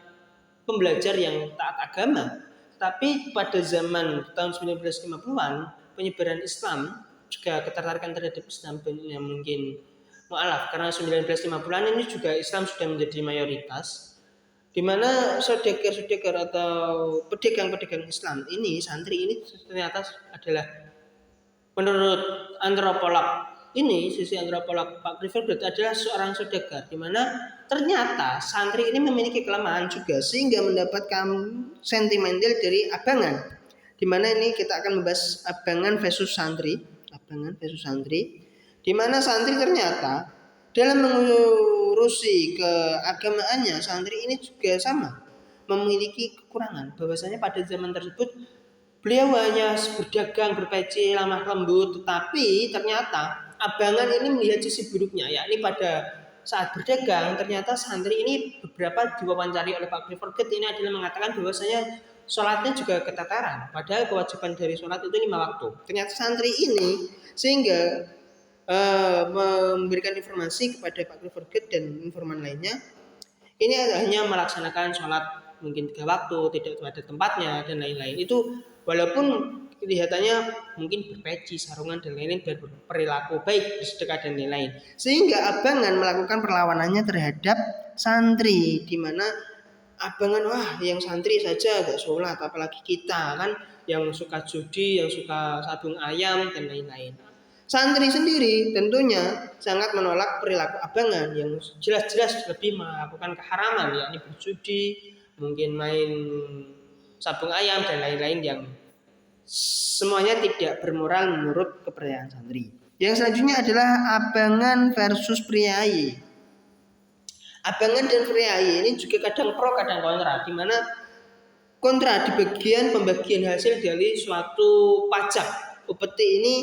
pembelajar yang taat agama, tapi pada zaman tahun 1950-an penyebaran Islam juga ketertarikan terhadap Islam yang mungkin mualaf karena 1950-an ini juga Islam sudah menjadi mayoritas, di mana saudagar-saudagar atau pedagang-pedagang Islam ini, santri ini ternyata adalah menurut antropolog ini, sisi antropolog Pak Clifford Geertz adalah seorang saudagar, di mana ternyata santri ini memiliki kelemahan juga sehingga mendapatkan sentimental dari abangan. Di mana ini kita akan membahas abangan versus santri, di mana santri ternyata dalam mengurusi keagamaannya, santri ini juga sama memiliki kekurangan, bahwasanya pada zaman tersebut beliau hanya berdagang, berpeci, lemah lembut, tetapi ternyata abangan ini melihat sisi buruknya, yakni pada saat berdagang ternyata santri ini beberapa diwawancari oleh Pak Clifford Geertz ini adalah mengatakan bahwasanya sholatnya juga keteteran, padahal kewajiban dari sholat itu 5 waktu. Ternyata santri ini sehingga memberikan informasi kepada Pak Clifford Geertz dan informan lainnya, ini hanya melaksanakan sholat mungkin 3 waktu, tidak pada tempatnya dan lain-lain. Itu walaupun kelihatannya mungkin berpeci, sarungan dan lain-lain, berperilaku baik, bersedekah dan lain-lain. Sehingga abangan melakukan perlawanannya terhadap santri, di mana abangan yang santri saja gak sholat, apalagi kita kan yang suka judi, yang suka sabung ayam dan lain-lain. Santri sendiri tentunya sangat menolak perilaku abangan yang jelas-jelas lebih melakukan keharaman, yakni berjudi, mungkin main sabung ayam dan lain-lain yang semuanya tidak bermoral menurut kepercayaan santri. Yang selanjutnya adalah abangan versus priai. Abangan dan priai ini juga kadang pro kadang kontra, di mana kontra di bagian pembagian hasil dari suatu pajak. Upeti ini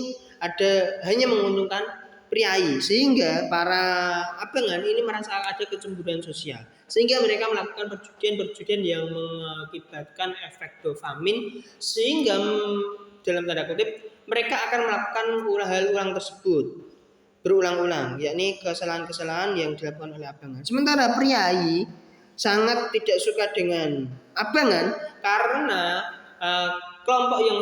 hanya menguntungkan priai, sehingga para abangan ini merasa ada kecemburuan sosial, sehingga mereka melakukan perjudian yang mengakibatkan efek dopamin, sehingga dalam tanda kutip mereka akan melakukan hal ulang tersebut berulang-ulang, yakni kesalahan-kesalahan yang dilakukan oleh abangan. Sementara priai sangat tidak suka dengan abangan karena kelompok yang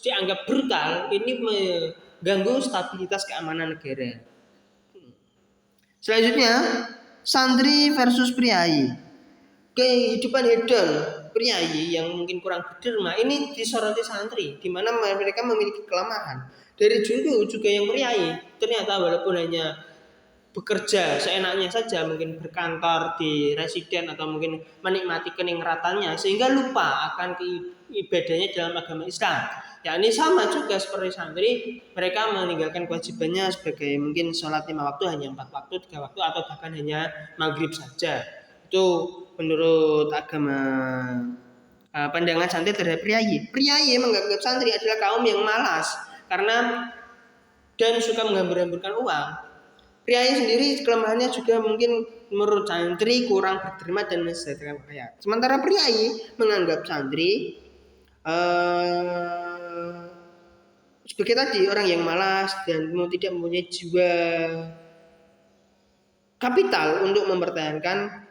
dianggap brutal ini mengganggu stabilitas keamanan negara. Selanjutnya, santri versus priai. Kehidupan hedon priai yang mungkin kurang berderma ini disoroti santri, di mana mereka memiliki kelemahan. Dari dulu juga yang priai ternyata walaupun hanya bekerja seenaknya saja, mungkin berkantor di residen atau mungkin menikmati kenikmatannya sehingga lupa akan ibadahnya dalam agama Islam. Ya ini sama juga seperti santri, mereka meninggalkan kewajibannya sebagai mungkin sholat 5 waktu hanya 4 waktu, 3 waktu atau bahkan hanya maghrib saja. Itu menurut agama pandangan santri terhadap priai. Priai menganggap santri adalah kaum yang malas karena dan suka menghambur-hamburkan uang. Priai sendiri kelemahannya juga mungkin menurut santri kurang berderma dan mensejahterakan rakyat. Sementara priai menganggap santri sebagai tadi orang yang malas dan tidak mempunyai jiwa kapital untuk mempertahankan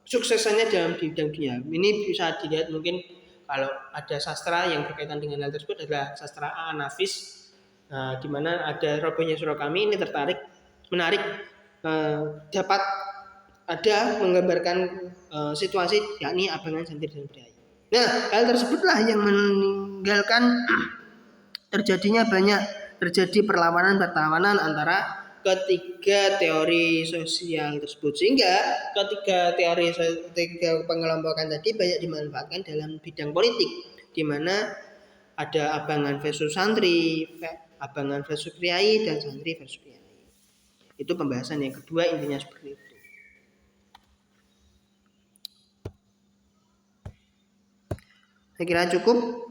kesuksesannya dalam bidang dunia. Ini bisa dilihat mungkin kalau ada sastra yang berkaitan dengan hal tersebut adalah sastra Anafis, di mana ada robohnya surau kami ini menarik dapat ada menggambarkan situasi yakni abangan santri dan priai. Nah, hal tersebutlah yang meninggalkan terjadi perlawanan antara ketiga teori sosial tersebut, sehingga ketiga pengelompokan tadi banyak dimanfaatkan dalam bidang politik, di mana ada abangan versus santri, abangan versus priai, dan santri versus priai. Itu pembahasan yang kedua, intinya seperti itu. Saya kira cukup.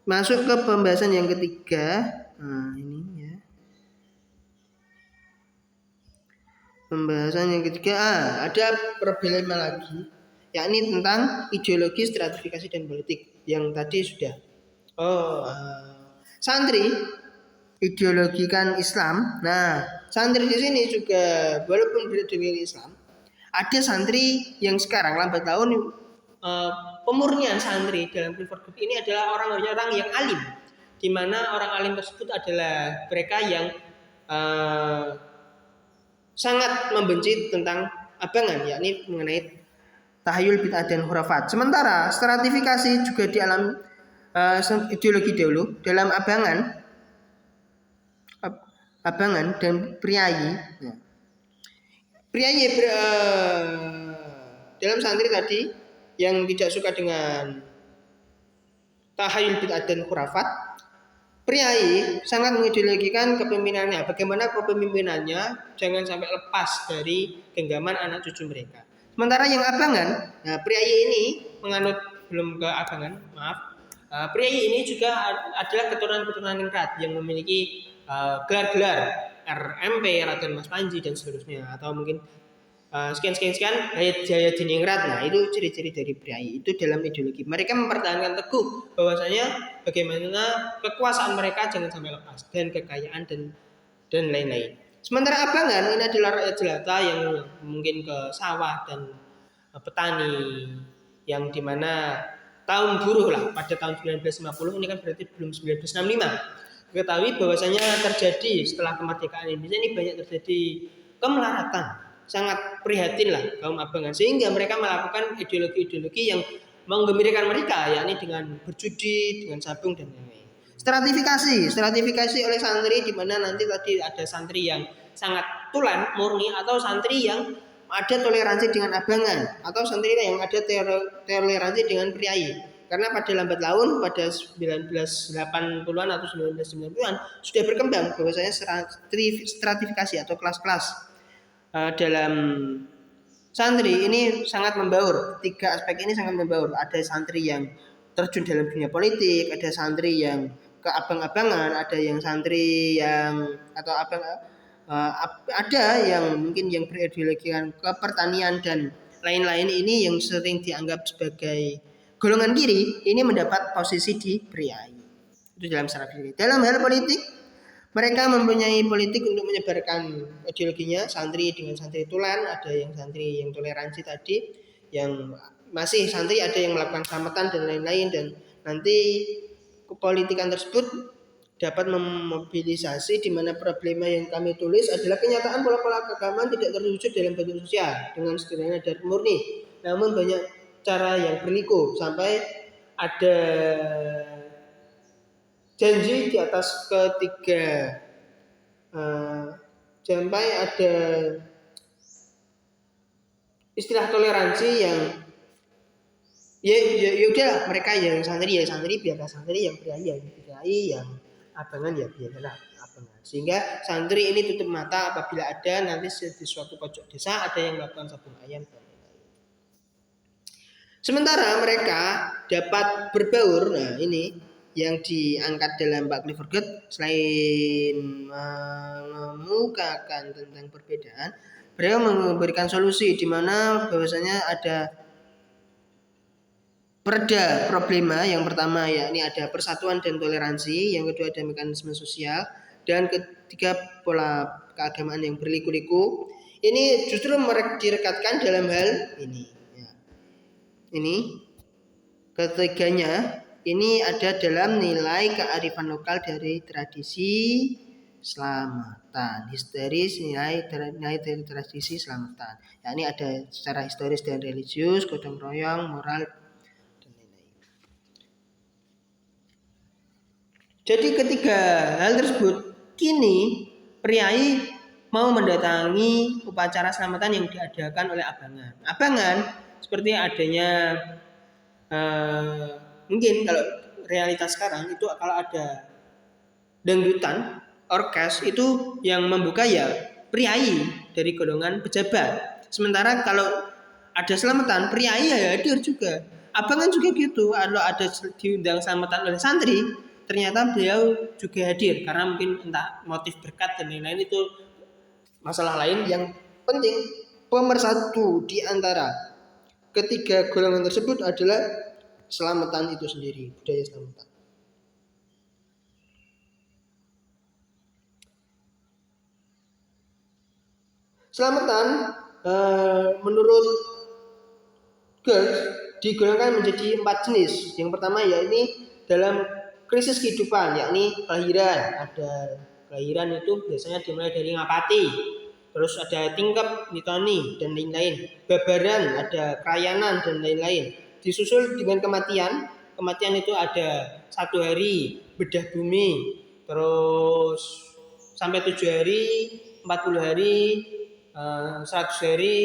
Masuk ke pembahasan yang ketiga. Nah, ini ya. Pembahasan yang ketiga, ada problema lagi, yakni tentang ideologi, stratifikasi dan politik. Yang tadi sudah. Santri ideologikan Islam. Nah, santri di sini juga walaupun berideologi Islam, ada santri yang sekarang lambat laun pemurnian santri dalam Clifford Group ini adalah orang-orang yang alim, di mana orang alim tersebut adalah mereka yang sangat membenci tentang abangan, yakni mengenai tahayul, bid'ah dan khurafat. Sementara stratifikasi juga di alam ideologi dahulu dalam abangan dan priayi. Ya. Priayi dalam santri tadi yang tidak suka dengan tahayul, bid'ah dan khurafat, priayi sangat mengideologikan kepemimpinannya. Bagaimana kepemimpinannya jangan sampai lepas dari genggaman anak cucu mereka. Sementara yang abangan, nah priayi ini menganut belum ke abangan, maaf. Priayi ini juga adalah keturunan-keturunan ningrat yang memiliki gelar-gelar RMP, Raden Mas Panji dan seterusnya, atau mungkin sekian Jaya Diningrat. Nah, itu ciri-ciri dari priayi. Itu dalam ideologi. Mereka mempertahankan teguh bahwasanya bagaimana kekuasaan mereka jangan sampai lepas, dan kekayaan dan lain-lain. Sementara abangan ini adalah rakyat jelata yang mungkin ke sawah dan petani, yang dimana tahun buruh lah pada tahun 1950, ini kan berarti belum 1965. Ketahui bahwasanya terjadi setelah kemerdekaan Indonesia ini banyak terjadi kemelaratan, sangat prihatin lah kaum abangan, sehingga mereka melakukan ideologi-ideologi yang menggembirakan mereka, yakni dengan berjudi, dengan sabung dan lain-lain. Stratifikasi oleh santri, di mana nanti tadi ada santri yang sangat tulen murni, atau santri yang ada toleransi dengan abangan, atau santri yang ada toleransi dengan priayi. Karena pada lambat laun pada 1980-an atau 1990-an sudah berkembang bahwasanya stratifikasi atau kelas-kelas dalam santri ini sangat membaur. Tiga aspek ini sangat membaur. Ada santri yang terjun dalam dunia politik, ada santri yang ke abang-abangan, ada yang santri yang atau ada yang mungkin yang berideologikan ke pertanian dan lain-lain. Ini yang sering dianggap sebagai golongan kiri, ini mendapat posisi di priayi. Itu dalam stratifikasi. Dalam hal politik, mereka mempunyai politik untuk menyebarkan ideologinya. Santri dengan santri tulen, ada yang santri yang toleransi tadi, yang masih santri ada yang melakukan selamatan dan lain-lain, dan nanti kepolitikan tersebut dapat memobilisasi, di mana problema yang kami tulis adalah kenyataan pola-pola keagamaan tidak terwujud dalam bentuk sosial dengan sederhana dan murni, namun banyak cara yang berliku sampai ada janji di atas ketiga, sampai ada istilah toleransi yang ya udah, mereka yang santri biasa santri, yang priayi yang abangan ya biasalah abangan, sehingga santri ini tutup mata apabila ada nanti di suatu pojok desa ada yang melakukan sabung ayam dan lain-lain. Sementara mereka dapat berbaur. Nah, ini yang diangkat dalam Pak Clifford Geertz, selain mengemukakan tentang perbedaan, beliau memberikan solusi di mana bahwasanya ada perda problema. Yang pertama yakni ada persatuan dan toleransi, yang kedua ada mekanisme sosial, dan ketiga pola keagamaan yang berliku-liku. Ini justru direkatkan dalam hal ini. Ya. Ini ketiganya ini ada dalam nilai kearifan lokal dari tradisi selamatan, historis, nilai dari tradisi selamatan. Yakni ada secara historis dan religius, gotong royong, moral. Jadi ketiga hal tersebut kini priayi mau mendatangi upacara selamatan yang diadakan oleh abangan. Abangan seperti adanya mungkin kalau realitas sekarang itu kalau ada dangdutan, orkes, itu yang membuka ya priayi dari golongan pejabat. Sementara kalau ada selamatan, priayi ya hadir juga. Abang kan juga gitu, kalau ada diundang selamatan oleh santri, ternyata beliau juga hadir karena mungkin entah motif berkat dan lain-lain, itu masalah lain. Yang penting pemersatu di antara ketiga golongan tersebut adalah selamatan itu sendiri, budaya selamatan. Selamatan menurut Girls digolongkan menjadi 4 jenis. Yang pertama yakni dalam krisis kehidupan, yakni kelahiran. Ada kelahiran itu biasanya dimulai dari ngapati, terus ada tingkap, mitoni, dan lain-lain. Babaran, ada krayanan, dan lain-lain. Disusul dengan kematian. Kematian itu ada 1 hari, bedah bumi, terus sampai 7 hari, 40 hari, 100 hari,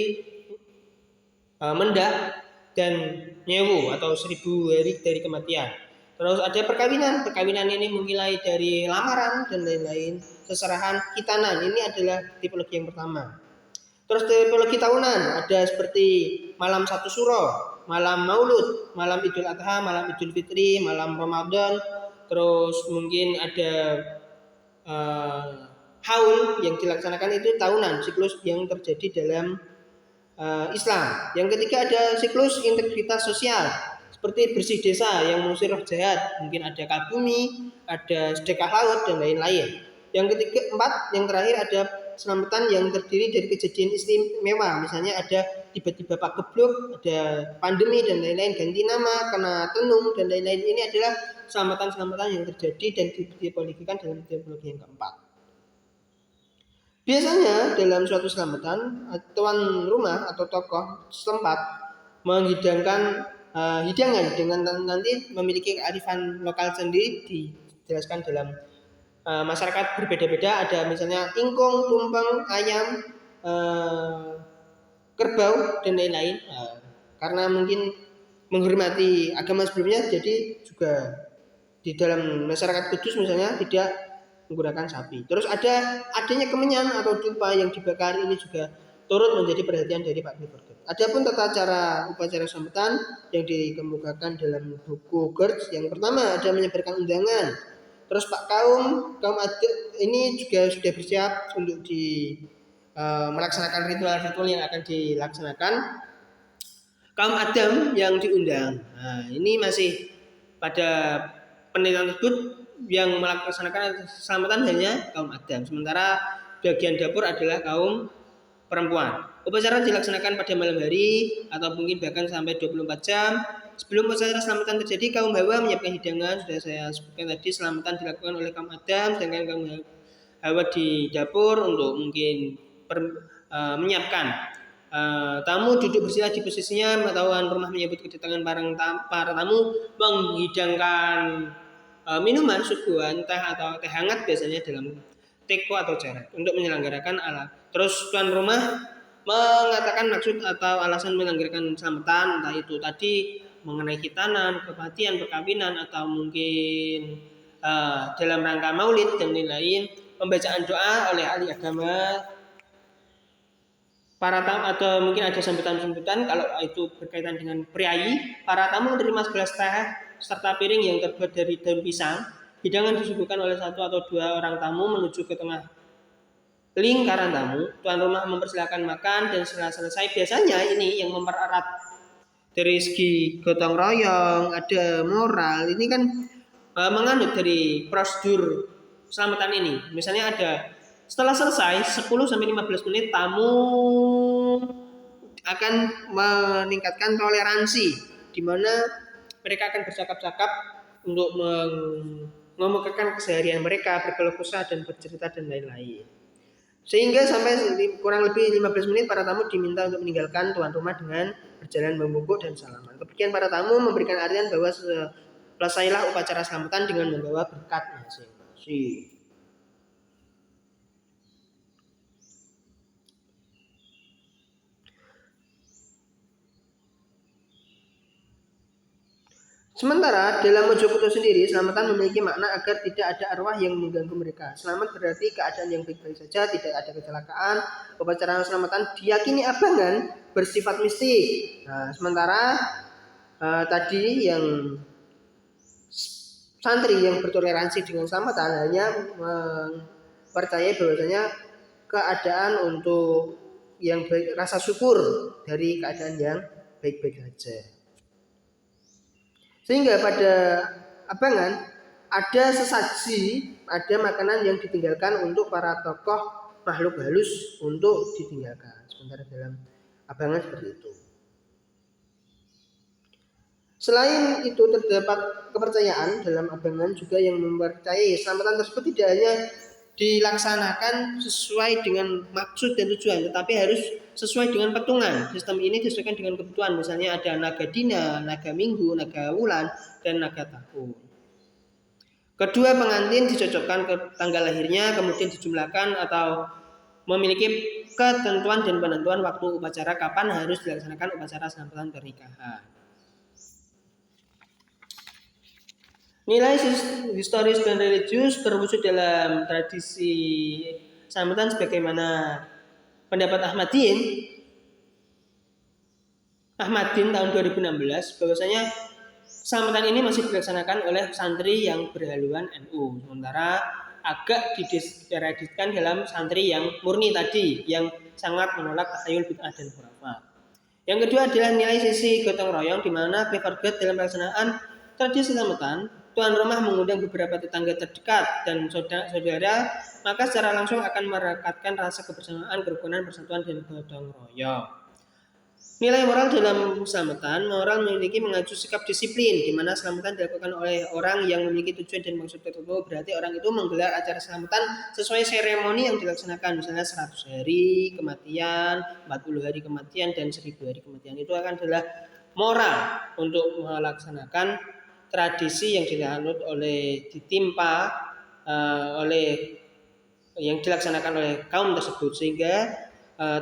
mendak, dan nyewu atau 1000 hari dari kematian. Terus ada perkawinan. Perkawinan ini memulai dari lamaran dan lain-lain. Seserahan, khitanan, ini adalah tipologi yang pertama. Terus tipologi tahunan ada seperti malam 1 Suro, malam Maulud, malam Idul Adha, malam Idul Fitri, malam Ramadan. Terus mungkin ada haul yang dilaksanakan itu tahunan, siklus yang terjadi dalam Islam. Yang ketiga ada siklus integritas sosial, seperti bersih desa yang mengusir roh jahat, mungkin ada kabumi, ada sedekah laut, dan lain-lain. Yang ketiga, yang terakhir ada selamatan yang terdiri dari kejadian istimewa, misalnya ada tiba-tiba Pak Geblok, ada pandemi dan lain-lain, ganti nama, kena tenung dan lain-lain. Ini adalah selamatan-selamatan yang terjadi dan dipolitikan dalam tipologi yang keempat. Biasanya dalam suatu selamatan, tuan rumah atau tokoh setempat menghidangkan hidangan dengan nanti memiliki kearifan lokal sendiri, dijelaskan dalam masyarakat berbeda-beda. Ada misalnya ingkung, tumpeng, ayam, kerbau, dan lain-lain. Karena mungkin menghormati agama sebelumnya, jadi juga di dalam masyarakat Kudus misalnya tidak menggunakan sapi. Terus adanya kemenyan atau dupa yang dibakar, ini juga turut menjadi perhatian dari Pak Clifford. Adapun tata cara upacara selamatan yang dikemukakan dalam buku Gertz, yang pertama ada menyebarkan undangan. Terus kaum adat ini juga sudah bersiap untuk melaksanakan ritual-ritual yang akan dilaksanakan. Kaum Adam yang diundang. Nah, ini masih pada penelitian tersebut yang melaksanakan selamatan hanya kaum Adam, sementara bagian dapur adalah kaum perempuan. Upacara dilaksanakan pada malam hari atau mungkin bahkan sampai 24 jam. Sebelum upacara selamatan terjadi, kaum Hawa menyiapkan hidangan. Sudah saya sebutkan tadi, selamatan dilakukan oleh kaum Adam, sedangkan kaum Hawa di dapur untuk mungkin menyiapkan tamu duduk bersila di posisinya. Tuan rumah menyebut kedatangan para tamu, menghidangkan minuman suguhan teh atau teh hangat, biasanya dalam teko atau jarak, untuk menyelenggarakan alat. Terus tuan rumah mengatakan maksud atau alasan menyelenggarakan selamatan, entah itu tadi mengenai khitanan, kematian, perkawinan, atau mungkin dalam rangka maulid dan lain-lain. Pembacaan doa oleh ahli agama, para tamu, atau mungkin ada sambutan-sambutan kalau itu berkaitan dengan priayi. Para tamu menerima segelas teh serta piring yang terbuat dari daun pisang. Hidangan disuguhkan oleh 1 atau 2 orang tamu menuju ke tengah lingkaran tamu. Tuan rumah mempersilakan makan, dan setelah selesai, biasanya ini yang mempererat dari segi gotong royong, ada moral. Ini kan menganut dari prosedur selamatan ini. Misalnya ada, setelah selesai 10-15 menit, tamu akan meningkatkan toleransi, di mana mereka akan bercakap-cakap untuk mengemukakan keseharian mereka, berkeluh kesah dan bercerita dan lain-lain. Sehingga sampai kurang lebih 15 menit para tamu diminta untuk meninggalkan tuan rumah dengan berjalan membungkuk dan salaman. Kemudian para tamu memberikan artian bahwa selesailah upacara selamatan dengan membawa berkat masing-masing. Sementara dalam Mojokerto sendiri, selamatan memiliki makna agar tidak ada arwah yang mengganggu mereka. Selamat berarti keadaan yang baik-baik saja, tidak ada kecelakaan. Upacara selamatan diyakini abangan bersifat mistik. Nah, sementara tadi yang santri yang bertoleransi dengan selamatan hanya percaya bahwasanya keadaan untuk yang baik, rasa syukur dari keadaan yang baik-baik saja. Sehingga pada abangan ada sesaji, ada makanan yang ditinggalkan untuk para tokoh makhluk halus untuk ditinggalkan. Sementara dalam abangan seperti itu. Selain itu terdapat kepercayaan dalam abangan juga yang mempercayai selamatan tersebut tidak hanya dilaksanakan sesuai dengan maksud dan tujuan, tetapi harus sesuai dengan petungan. Sistem ini disesuaikan dengan kebutuhan. Misalnya ada naga dina, naga minggu, naga wulan, dan naga tahun. Kedua pengantin dicocokkan ke tanggal lahirnya, kemudian dijumlahkan atau memiliki ketentuan dan penentuan waktu upacara kapan harus dilaksanakan upacara selamatan pernikahan. Nilai historis dan religius terwujud dalam tradisi selamatan sebagaimana pendapat Ahmadin tahun 2016 bahwasanya selamatan ini masih dilaksanakan oleh santri yang berhaluan NU, sementara agak dideradikkan dalam santri yang murni tadi yang sangat menolak takhayul bid'ah dan khurafat. Yang kedua adalah nilai sisi gotong royong di mana Clifford Gert dalam pelaksanaan tradisi selamatan tuan rumah mengundang beberapa tetangga terdekat dan saudara, maka secara langsung akan merekatkan rasa kebersamaan, kerukunan, persatuan, dan gotong royong. Nilai moral dalam selamatan, moral memiliki mengacu sikap disiplin, di mana selamatan dilakukan oleh orang yang memiliki tujuan dan maksud tertentu. Berarti orang itu menggelar acara selamatan sesuai seremoni yang dilaksanakan, misalnya 100 hari kematian, 40 hari kematian, dan 1000 hari kematian. Itu akan adalah moral untuk melaksanakan tradisi yang dilanjut oleh ditimpa oleh yang dilaksanakan oleh kaum tersebut, sehingga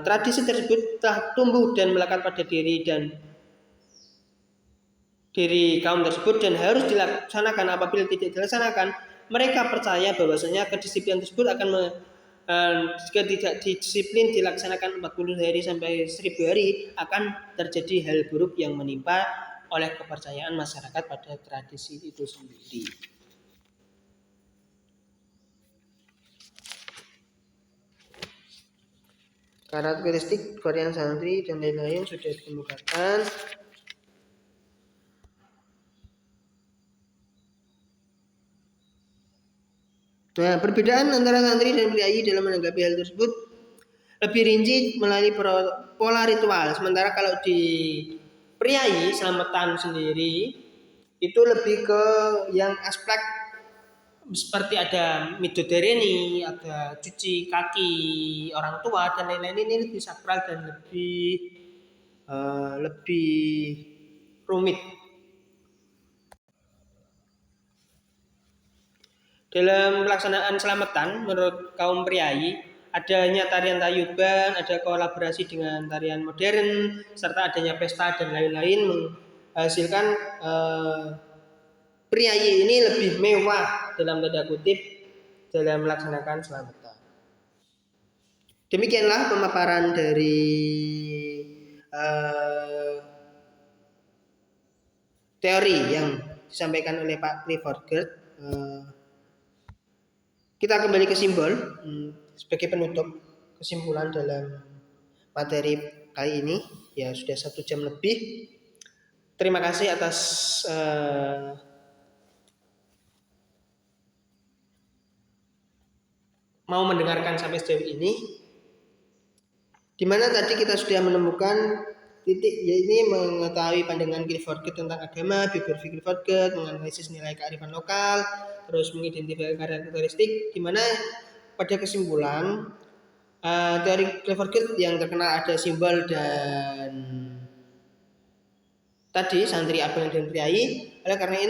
tradisi tersebut telah tumbuh dan melekat pada diri kaum tersebut dan harus dilaksanakan. Apabila tidak dilaksanakan, mereka percaya bahwasanya kedisiplinan tersebut akan jika tidak disiplin dilaksanakan 40 hari sampai 1000 hari akan terjadi hal buruk yang menimpa oleh kepercayaan masyarakat pada tradisi itu sendiri. Karakteristik varian santri dan lain-lain sudah dikemukakan. Nah, perbedaan antara santri dan priayi dalam menanggapi hal tersebut lebih rinci melalui pola ritual. Sementara kalau di priayi selamatan sendiri itu lebih ke yang aspek seperti ada midodareni, ada cuci kaki orang tua dan lain-lain. Ini lebih sakral dan lebih rumit. Dalam pelaksanaan selamatan menurut kaum priayi adanya tarian tayuban, ada kolaborasi dengan tarian modern, serta adanya pesta dan lain-lain menghasilkan priayi ini lebih mewah dalam tanda kutip dalam melaksanakan selamatan. Demikianlah pemaparan dari teori yang disampaikan oleh Pak Clifford Gert. Kita kembali ke simbol sebagai penutup kesimpulan dalam materi kali ini. Ya sudah 1 jam lebih. Terima kasih atas mau mendengarkan sampai sejauh ini. Dimana tadi kita sudah menemukan titik, yaitu mengetahui pandangan Clifford Gert tentang agama, biografi Clifford Gert, menganalisis nilai kearifan lokal, terus mengidentifikasi karakteristik, di mana pada kesimpulan teori Clifford Gert yang terkenal ada simbol dan tadi santri, abangan dan priayi. Oleh karena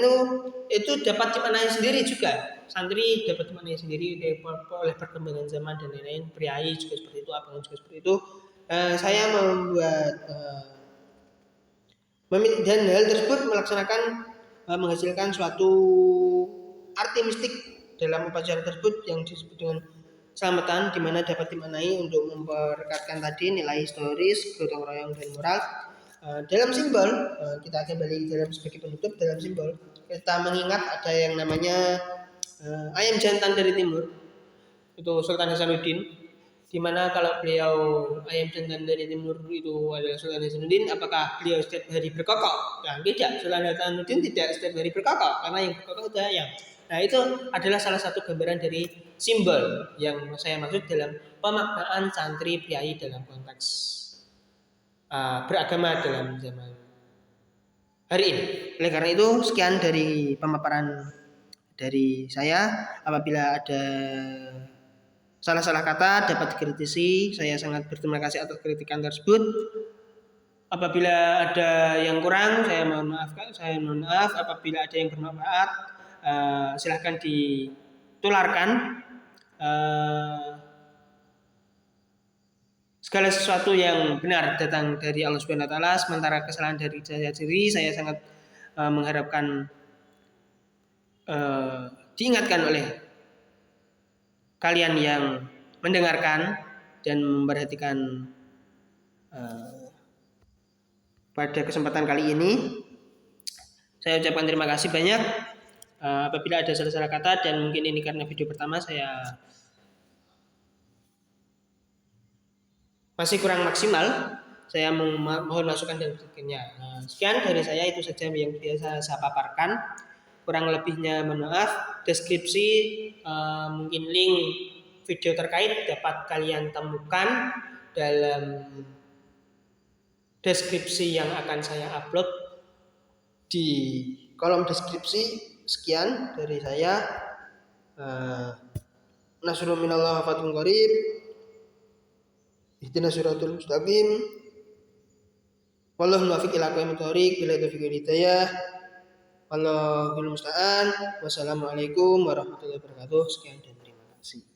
itu dapat dimaknai sendiri juga. Santri dapat dimaknai sendiri oleh perkembangan zaman dan lain-lain. Priayi juga seperti itu, abangan juga seperti itu. Saya membuat dan hal tersebut melaksanakan menghasilkan suatu arti mistik dalam upacara tersebut yang disebut dengan selamatan, di mana dapat dimaknai untuk memperkatkan tadi nilai historis, gotong royong dan moral. Dalam simbol, kita kembali dalam sebagai penutup, dalam simbol kita mengingat ada yang namanya ayam jantan dari timur, itu Sultan Hasanuddin, di mana kalau beliau ayam jantan dari timur itu adalah Sultan Hasanuddin, apakah beliau setiap hari berkokok? Nah, tidak, Sultan Hasanuddin tidak setiap hari berkokok, karena yang berkokok itu ayam. Nah, itu adalah salah satu gambaran dari simbol yang saya maksud dalam pemaknaan santri priai dalam konteks beragama dalam zaman hari ini. Oleh karena itu, sekian dari pemaparan dari saya. Apabila ada salah-salah kata dapat dikritisi, saya sangat berterima kasih atas kritikan tersebut. Apabila ada yang kurang, saya mohon maaf. Apabila ada yang bermanfaat, silahkan ditularkan. Segala sesuatu yang benar datang dari Allah Subhanahu wa taala, sementara kesalahan dari saya sendiri, saya sangat mengharapkan diingatkan oleh kalian yang mendengarkan dan memperhatikan pada kesempatan kali ini. Saya ucapkan terima kasih banyak. Apabila ada salah-salah kata, dan mungkin ini karena video pertama saya masih kurang maksimal, saya mohon masukan dan kritiknya. Sekian dari saya, itu saja yang biasa saya paparkan. Kurang lebihnya mohon maaf. Deskripsi, mungkin link video terkait dapat kalian temukan dalam deskripsi yang akan saya upload di kolom deskripsi. Sekian dari saya. Nasrul minallah wa fathun qarib. Ihdinas siratal mustaqim. Wallahu muwaffiq ila aqwamit thoriq, bila taufiq wal hidayah. Wallahul musta'an. Wassalamualaikum warahmatullahi wabarakatuh. Sekian dan terima kasih.